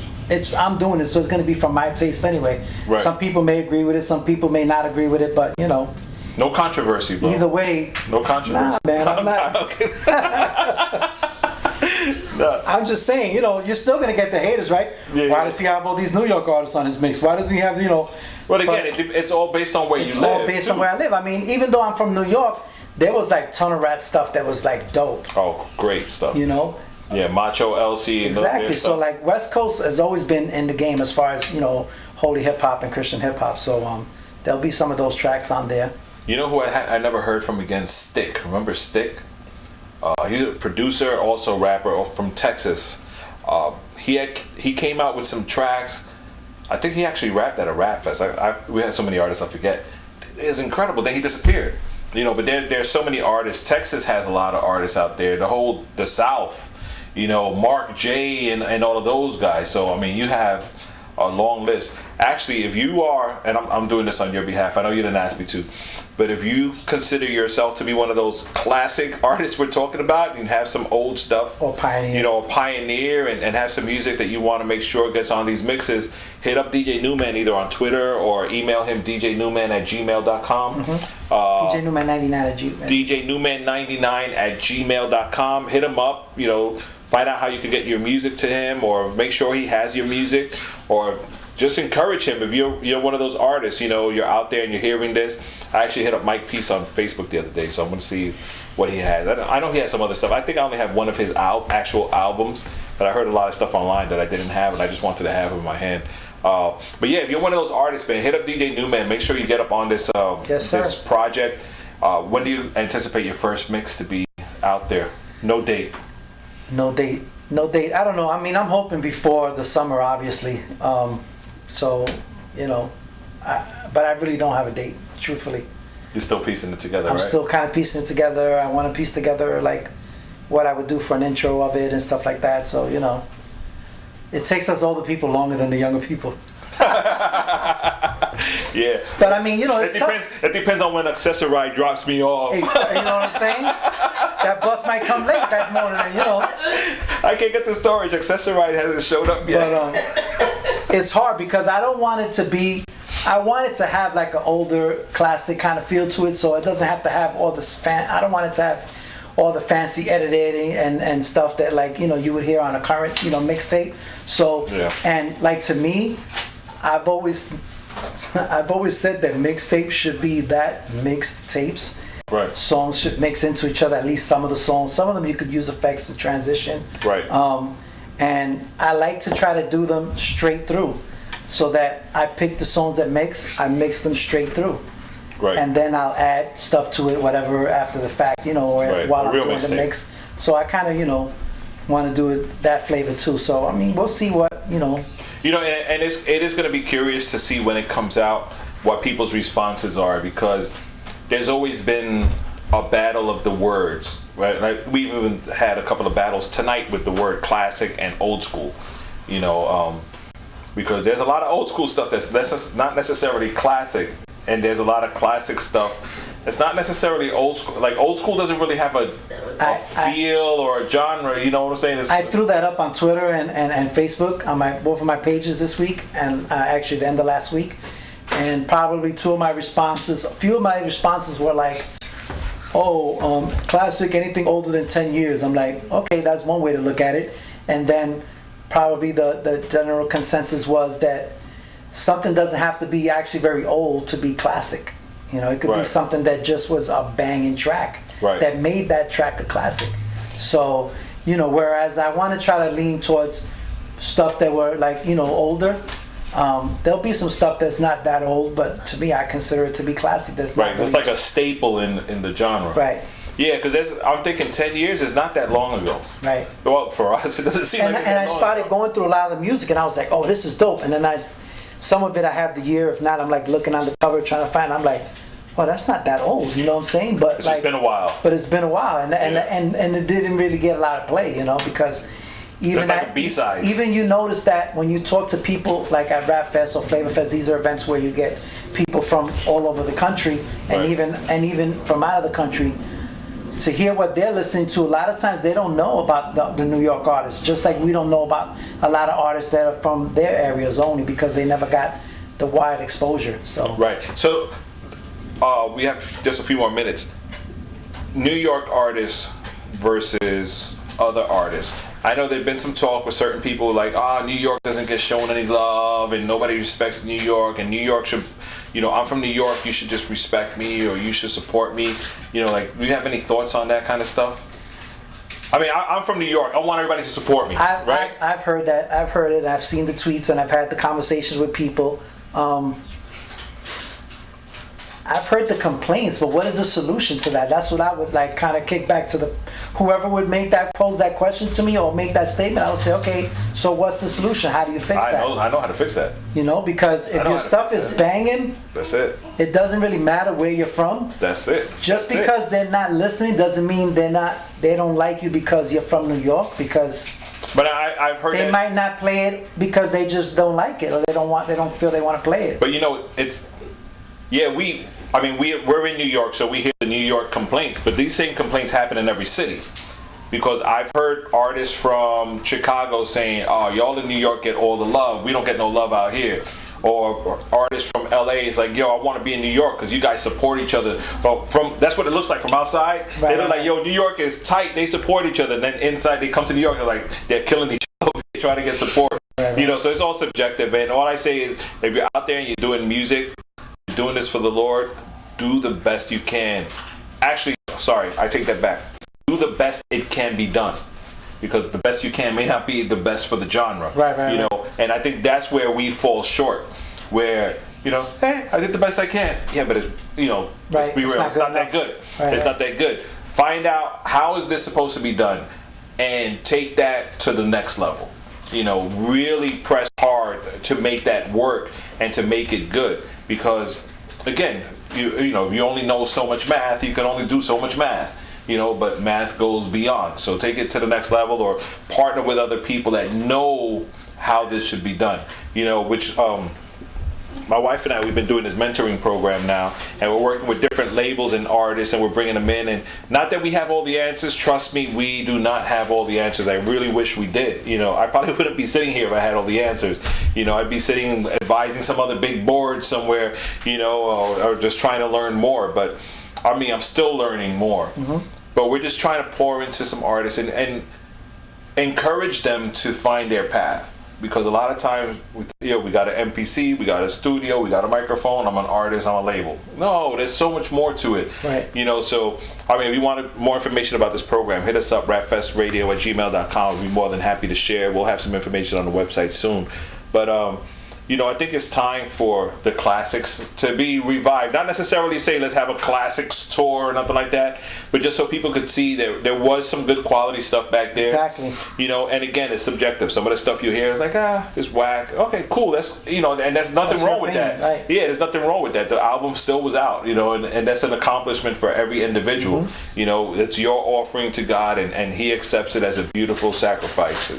I'm doing it, so it's going to be from my taste anyway. Right. Some people may agree with it, some people may not agree with it, but you know, no controversy, bro. Either way, no controversy. Nah, man, I'm not. I'm just saying, you're still gonna get the haters, right? Yeah, Why does he have all these New York artists on his mix? Why does he have, Well, again, it's all based on where you live. It's all based on where I live. I mean, even though I'm from New York, there was like ton of rat stuff that was like dope. Oh, great stuff. Yeah, Macho LC. Exactly. So like West Coast has always been in the game as far as holy hip hop and Christian hip hop. So there'll be some of those tracks on there. You know who I never heard from again? Stick. Remember Stick? He's a producer, also rapper from Texas. He came out with some tracks. I think he actually rapped at a rap fest. We had so many artists, I forget. It's incredible. Then he disappeared. But there's so many artists. Texas has a lot of artists out there. The South. Mark J and all of those guys. So I mean, you have a long list. Actually, if you are, and I'm doing this on your behalf, I know you didn't ask me to, but if you consider yourself to be one of those classic artists we're talking about and have some old stuff, or pioneer, a pioneer, and have some music that you want to make sure gets on these mixes, hit up DJ NuMan either on Twitter or email him djnuman@gmail.com. Mm-hmm. DJ NuMan99 at gmail. DJ NuMan99 at gmail.com. Hit him up, find out how you can get your music to him, or make sure he has your music, or just encourage him. If you're one of those artists, you're out there and you're hearing this. I actually hit up Mike Peace on Facebook the other day, so I'm going to see what he has. I know he has some other stuff. I think I only have one of his actual albums, but I heard a lot of stuff online that I didn't have, and I just wanted to have in my hand. But yeah, if you're one of those artists, man, hit up DJ NuMan. Make sure you get up on this this project. When do you anticipate your first mix to be out there? No date. No date. I don't know. I mean, I'm hoping before the summer, obviously. But I really don't have a date, truthfully. You're still piecing it together, I'm right? still kind of piecing it together. I want to piece together like what I would do for an intro of it and stuff like that. So, it takes us older people longer than the younger people. Yeah. But I mean, it's it depends on when Accessoride drops me off. You know what I'm saying? That bus might come late that morning, I can't get the storage. Accessoride hasn't showed up yet. But it's hard because I don't want it to be. I want it to have like an older classic kind of feel to it, so it doesn't have to have all this I don't want it to have all the fancy editing and stuff that you would hear on a current mixtape. So and like to me, I've always said that mixtapes should be that mixed tapes. Right. Songs should mix into each other, at least some of the songs. Some of them you could use effects to transition. Right. And I like to try to do them straight through, so that I pick the songs that I mix them straight through. Right. And then I'll add stuff to it, whatever, after the fact, or while I'm doing the mix. So I kind of, want to do it that flavor too. So I mean, we'll see what. And it is going to be curious to see when it comes out what people's responses are, because there's always been a battle of the words, right? Like we've even had a couple of battles tonight with the word classic and old school, because there's a lot of old school stuff that's not necessarily classic, and there's a lot of classic stuff that's not necessarily old school. Like old school doesn't really have a feel or a genre, you know what I'm saying? I threw that up on Twitter and Facebook on both of my pages this week, and actually the end of last week. And probably a few of my responses were like, classic, anything older than 10 years. I'm like, okay, that's one way to look at it. And then probably the general consensus was that something doesn't have to be actually very old to be classic. It could be something that just was a banging track that made that track a classic. So, whereas I want to try to lean towards stuff that were like, older. There'll be some stuff that's not that old, but to me, I consider it to be classic. That's not it's like a staple in the genre. Right. Yeah, because I'm thinking 10 years is not that long ago. Right. Well, for us, it doesn't seem like it's and that I long started ago. going through a lot of the music, and I was like, oh, this is dope. And then some of it I have the year. If not, I'm like looking on the cover trying to find. I'm like, oh, that's not that old. You know what I'm saying? But it's just been a while. But it's been a while, and it didn't really get a lot of play. Because. Even like B-sides. Even you notice that when you talk to people like at Rap Fest or Flavor Fest, these are events where you get people from all over the country and even from out of the country to hear what they're listening to. A lot of times they don't know about the New York artists, just like we don't know about a lot of artists that are from their areas only because they never got the wide exposure. So right. So we have just a few more minutes. New York artists versus other artists. I know there's been some talk with certain people like, New York doesn't get shown any love and nobody respects New York, and New York should, I'm from New York, you should just respect me or you should support me. Do you have any thoughts on that kind of stuff? I mean, I'm from New York. I want everybody to support me, right? I've heard that. I've heard it. I've seen the tweets and I've had the conversations with people. I've heard the complaints, but what is the solution to that? That's what I would like kind of kick back to whoever would pose that question to me or make that statement. I would say, okay, so what's the solution? How do you fix that? I know how to fix that. Because if your stuff is banging, that's it. It doesn't really matter where you're from. That's it. Just because they're not listening doesn't mean they don't like you because you're from New York. But I've heard they might not play it because they just don't like it or they don't feel they want to play it. But we're in New York, so we hear the New York complaints, but these same complaints happen in every city. Because I've heard artists from Chicago saying, y'all in New York get all the love, we don't get no love out here. Or artists from LA is like, I want to be in New York because you guys support each other. Well, that's what it looks like from outside. Right. They look like, New York is tight, they support each other. And then inside they come to New York and they're killing each other, they try to get support. Right. So it's all subjective. And all I say is, if you're out there and you're doing music, doing this for the Lord, do the best you can. Actually, sorry, I take that back. Do the best it can be done, because the best you can may not be the best for the genre. Right. And I think that's where we fall short. Where hey, I did the best I can. Yeah, but let's be real, it's not that good. It's not that good. Find out how is this supposed to be done, and take that to the next level. Really press hard to make that work and to make it good. Because, again, if you only know so much math, you can only do so much math, but math goes beyond. So take it to the next level or partner with other people that know how this should be done, which my wife and I, we've been doing this mentoring program now, and we're working with different labels and artists, and we're bringing them in. And not that we have all the answers. Trust me, we do not have all the answers. I really wish we did. I probably wouldn't be sitting here if I had all the answers. I'd be sitting advising some other big board somewhere, or just trying to learn more. But I'm still learning more. Mm-hmm. But we're just trying to pour into some artists and encourage them to find their path. Because a lot of times, we got an MPC, we got a studio, we got a microphone, I'm an artist, I'm a label. No, there's so much more to it. Right. So, if you wanted more information about this program, hit us up, rapfestradio@gmail.com. We'll be more than happy to share. We'll have some information on the website soon. But, I think it's time for the classics to be revived. Not necessarily say let's have a classics tour or nothing like that, but just so people could see there was some good quality stuff back there. Exactly. And again, it's subjective. Some of the stuff you hear is like, it's whack. Okay, cool. That's and there's nothing wrong with that. Right. Yeah, there's nothing wrong with that. The album still was out, and that's an accomplishment for every individual. Mm-hmm. It's your offering to God, and He accepts it as a beautiful sacrifice.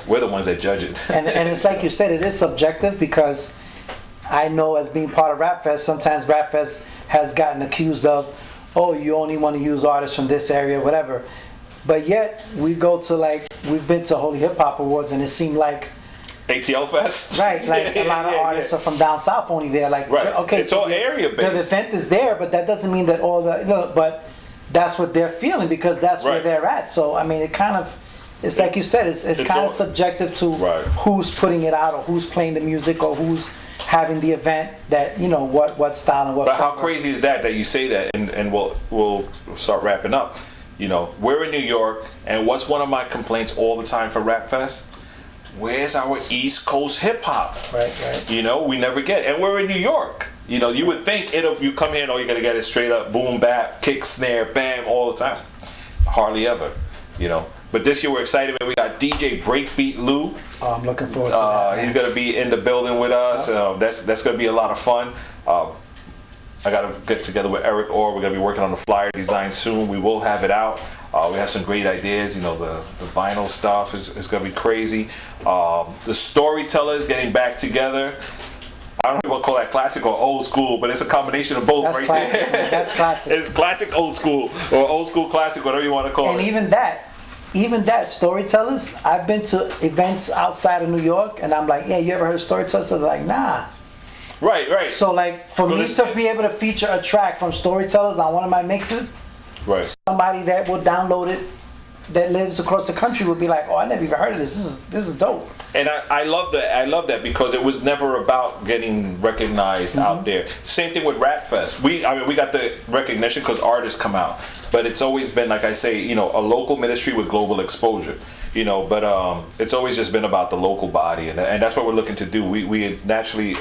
We're the ones that judge it. and it's like you said, it is subjective, because I know as being part of Rap Fest, sometimes Rap Fest has gotten accused of, you only want to use artists from this area, whatever. But yet, we've been to Holy Hip Hop Awards, and it seemed like ATL Fest? Right, a lot of artists are from down south only there. Okay, it's all area based. The event is there, but that doesn't mean that but that's what they're feeling, because that's where they're at. So, it kind of... It's like you said, it's kind of subjective to who's putting it out or who's playing the music or who's having the event, that what style and what. But how crazy is that you say that, and we'll start wrapping up. We're in New York, and what's one of my complaints all the time for Rap Fest? Where's our East Coast hip hop? Right. We never get it. And we're in New York. You would think you come here and you're gonna get it straight up boom bap, kick, snare, bam all the time. Hardly ever. But this year we're excited, man. We got DJ Breakbeat Lou. Oh, I'm looking forward to that. He's gonna be in the building with us. That's gonna be a lot of fun. I gotta get together with Eric Orr. We're gonna be working on the flyer design soon. We will have it out. We have some great ideas. The vinyl stuff is gonna be crazy. The Storytellers getting back together. I don't know what to call that, classic or old school, but it's a combination of both. That's right classic, there. That's classic. It's classic old school, or old school classic, whatever you want to call it. And even that, Storytellers, I've been to events outside of New York, and I'm like, you ever heard of Storytellers? They're like, nah. Right. So for me to be able to feature a track from Storytellers on one of my mixes, somebody that will download it that lives across the country would be like, oh, I never even heard of this. This is dope. And I love that. I love that because it was never about getting recognized out there. Same thing with Rap Fest. We got the recognition because artists come out, but it's always been, like I say, you know, a local ministry with global exposure. You know, but it's always just been about the local body, and that's what we're looking to do. We naturally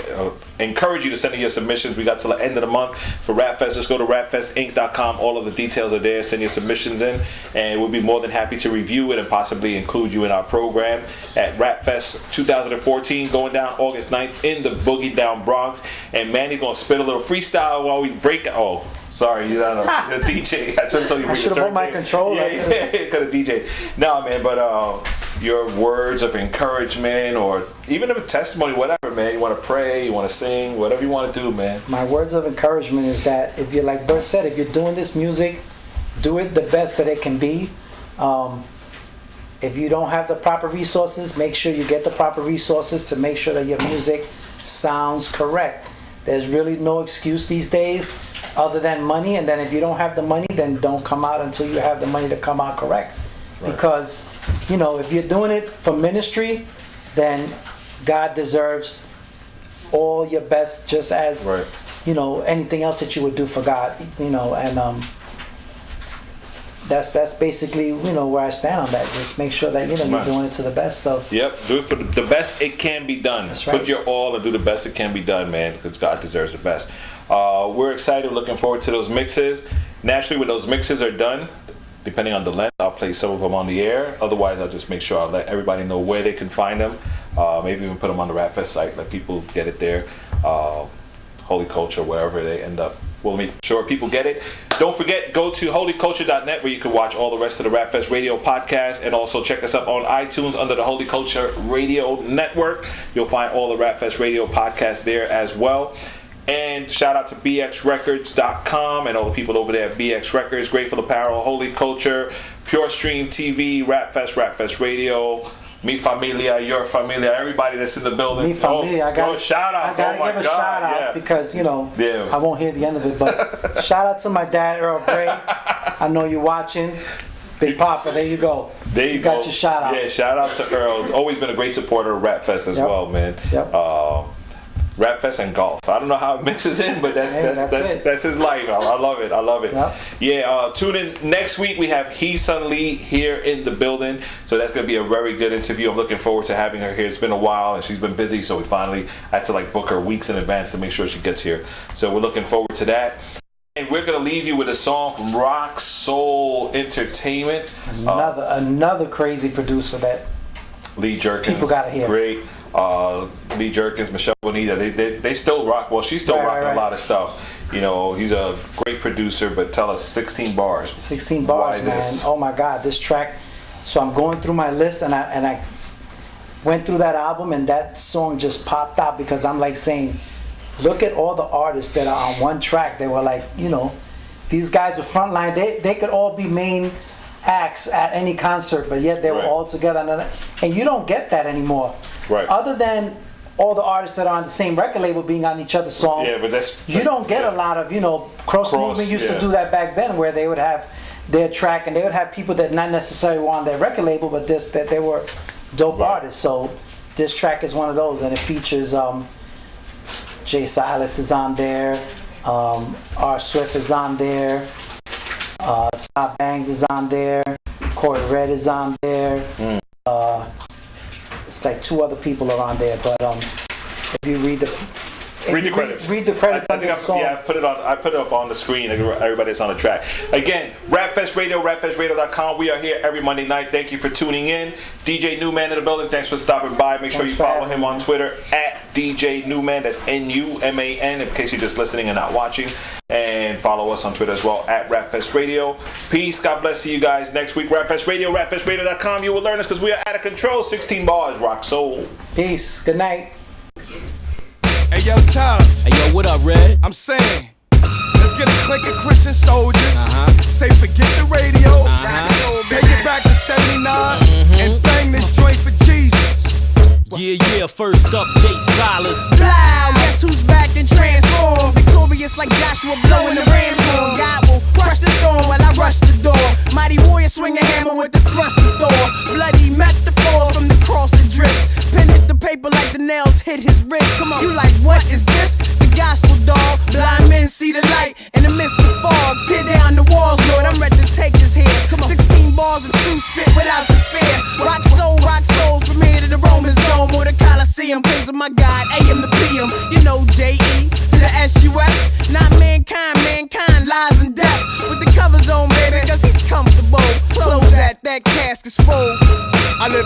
encourage you to send in your submissions. We got till the end of the month for Rap Fest. Just go to rapfestinc.com. All of the details are there. Send your submissions in, and we'll be more than happy to review it and possibly include you in our program at Rap Fest 2014, going down August 9th in the Boogie Down Bronx. And Manny gonna spit a little freestyle while we break it. Oh, sorry, you're not a DJ. I should have brought my controller. Yeah, could have DJ. No, man, but your words of encouragement or even of a testimony, whatever, man. You want to pray, you want to sing, whatever you want to do, man. My words of encouragement is that if you're, like Bert said, if you're doing this music, do it the best that it can be. If you don't have the proper resources, make sure you get the proper resources to make sure that your music sounds correct. There's really no excuse these days other than money, and then if you don't have the money, then don't come out until you have the money to come out correct. Right. Because, you know, if you're doing it for ministry, then God deserves all your best, just as, right, you know, anything else that you would do for God, you know, and that's basically, you know, where I stand on that. Just make sure that, you know, you're doing it to the best of. Yep, do it for the best it can be done. That's right. Put your all and do the best it can be done, man, because God deserves the best. We're excited, looking forward to those mixes. Naturally, when those mixes are done, depending on the length, I'll play some of them on the air. Otherwise, I'll just make sure I'll let everybody know where they can find them. Maybe even put them on the Rap Fest site, let people get it there. Holy Culture, wherever they end up. We'll make sure people get it. Don't forget, go to holyculture.net where you can watch all the rest of the Rap Fest Radio podcast, and also check us up on iTunes under the Holy Culture Radio Network. You'll find all the Rap Fest Radio podcasts there as well. And shout out to bxrecords.com and all the people over there at BX Records, Grateful Apparel, Holy Culture, Pure Stream TV, Rap Fest Radio, Mi Familia, Your Familia, everybody that's in the building. Mi Familia, I gotta shout out. I gotta give a shout out because, you know, I won't hear the end of it, but shout out to my dad, Earl Gray. I know you're watching. Big Papa, there you go. There you got your shout out. Yeah, shout out to Earl. He's always been a great supporter of Rap Fest as well, man. Yep. Rap Fest and golf. I don't know how it mixes in, but that's his life. I love it. I love it. Yep. Yeah. Tune in next week. We have Hee Sun Lee here in the building, so that's gonna be a very good interview. I'm looking forward to having her here. It's been a while and she's been busy, so we finally had to book her weeks in advance to make sure she gets here. So we're looking forward to that. And we're gonna leave you with a song from Rock Soul Entertainment. Another crazy producer that Lee Jerkins. People gotta hear. Great. Lee Jerkins, Michelle Bonita, they still rock. Well, she's still rocking a lot of stuff. You know, he's a great producer, but tell us 16 bars. 16 bars, man. Oh my God, this track. So I'm going through my list, and I went through that album, and that song just popped out because I'm like saying, look at all the artists that are on one track. They were like, you know, these guys were frontline. They could all be main acts at any concert, but yet they were all together. And you don't get that anymore. Right. Other than all the artists that are on the same record label being on each other's songs, you don't get a lot of, you know, Cross Movement used to do that back then, where they would have their track and they would have people that not necessarily were on their record label, but that they were dope artists. So this track is one of those, and it features Jay Silas is on there, R. Swift is on there, Top Bangs is on there, Cord Red is on there. It's like two other people are on there, but if you read the credits. Read the credits. I put it up on the screen. Everybody's on the track. Again, Rap Fest Radio, rapfestradio.com. We are here every Monday night. Thank you for tuning in. DJ NuMan in the building. Thanks for stopping by. Make sure you follow him on Twitter at DJ NuMan. That's NuMan. In case you're just listening and not watching. And follow us on Twitter as well at Rap Fest Radio. Peace. God bless. See you guys next week. Rap Fest Radio, rapfestradio.com. You will learn us because we are out of control. 16 bars. Rock Soul. Peace. Good night. Hey yo, Tom. Hey yo, what up, Red? I'm saying, let's get a clique of Christian soldiers. Say forget the radio. Take it back to 79 and bang this joint for Jesus. Yeah, first up, Jay Silas. Loud, guess who's back and transformed? Victorious like Joshua blowing the ram's horn. God will crush the storm while I rush the door. Mighty warrior swing a hammer with the thrust.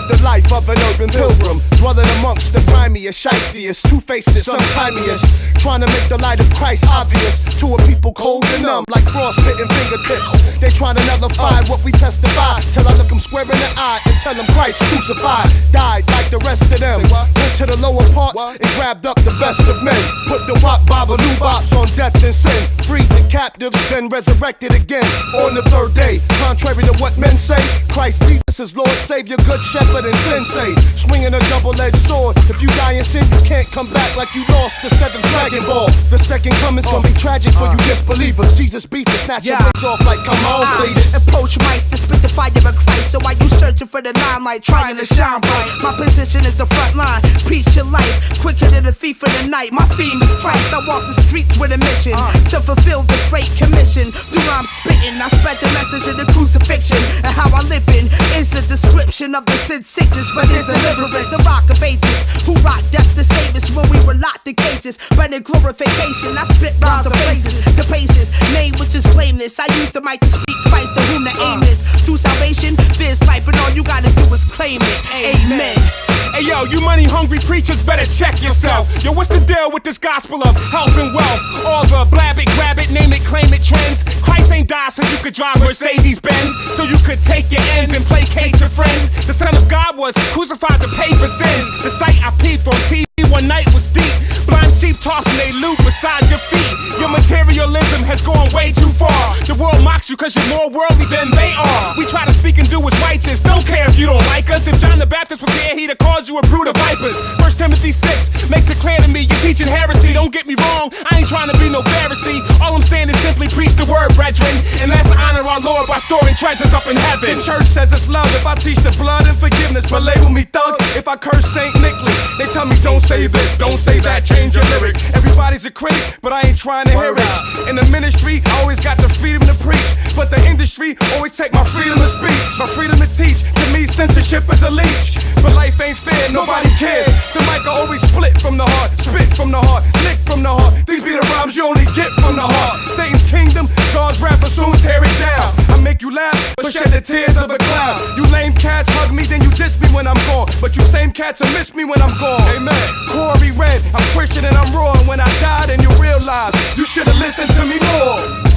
live the life of an urban pilgrim, dwelling amongst the grimiest, shiestiest, two-facedest, sometimiest, trying to make the light of Christ obvious to a people cold and numb like frostbitten fingertips. They trying to nullify what we testify, till I look them square in the eye and tell them Christ crucified, died like the rest of them. Went to the lower parts and grabbed up the best of men, put the wop babaloo bops on death and sin, freed the captives, then resurrected again on the third day. Contrary to what men say, Christ Jesus is Lord, Savior, good shepherd, and sensei. Swinging a double-edged sword. If you die in sin, you can't come back like you lost the seventh Dragon Ball. The second coming's gonna be tragic for you disbelievers. Jesus beat and snatch your legs off like, come on, please. Approach mics to spit the fire of Christ. So why you searching for the limelight, trying to shine bright? My position is the front line. Preach your life, quicker than a thief in the night. My theme is Christ. I walk the streets with a mission to fulfill the great commission. Through I'm spitting, I spread the message of the crucifixion. And how I live in is a description of the sin sickness, but it's deliverance. The rock of ages who rock death to save us when we were locked in cages. But in glorification, I spit rhymes of faces, the paces, name which is blameless. I use the mic to speak Christ to whom the aim is. Through salvation, there's life, and all you gotta do is claim it. Amen. Hey yo, you money hungry preachers better check yourself. Yo, what's the deal with this gospel of health and wealth? All the blab it, grab it, name it, claim it trends. Christ ain't died so you could drive Mercedes-Benz, so you could take your ends and placate your friends. The Son of God was crucified to pay for sins. The sight I peeped on TV one night was deep. Blind sheep tossing they loot beside your feet. Your materialism has gone way too far. The world mocks you cause you're more worldly than they are. We try to speak and do what's righteous, don't care if you don't like us. If John the Baptist was here, he'd have called you a brood of vipers. 1 Timothy 6 makes it clear to me you're teaching heresy. Don't get me wrong, I ain't trying to be no Pharisee. All I'm saying is simply preach the word, brethren, and let's honor our Lord by storing treasures up in heaven. The church says it's love if I teach the blood and forgiveness, but label me thug if I curse Saint Nicholas. They tell me don't say this, don't say that, change your lyric. Everybody's a critic, but I ain't trying to hear it. In the ministry, I always got the freedom to preach, but the industry always take my freedom of speech, my freedom to teach. To me, censorship is a leech, but life ain't fair, nobody cares. The mic I always split from the heart, spit from the heart, lick from the heart. These be the rhymes you only get from the heart. Satan's kingdom, God's wrath will soon tear it down. I make you laugh, but shed the tears of a clown. You lame cats hug me, then you diss me when I'm gone, but you same cats will miss me when I'm gone. Amen. Corey Red, I'm Christian and I'm raw, and when I die then you realize you should've listened to me more.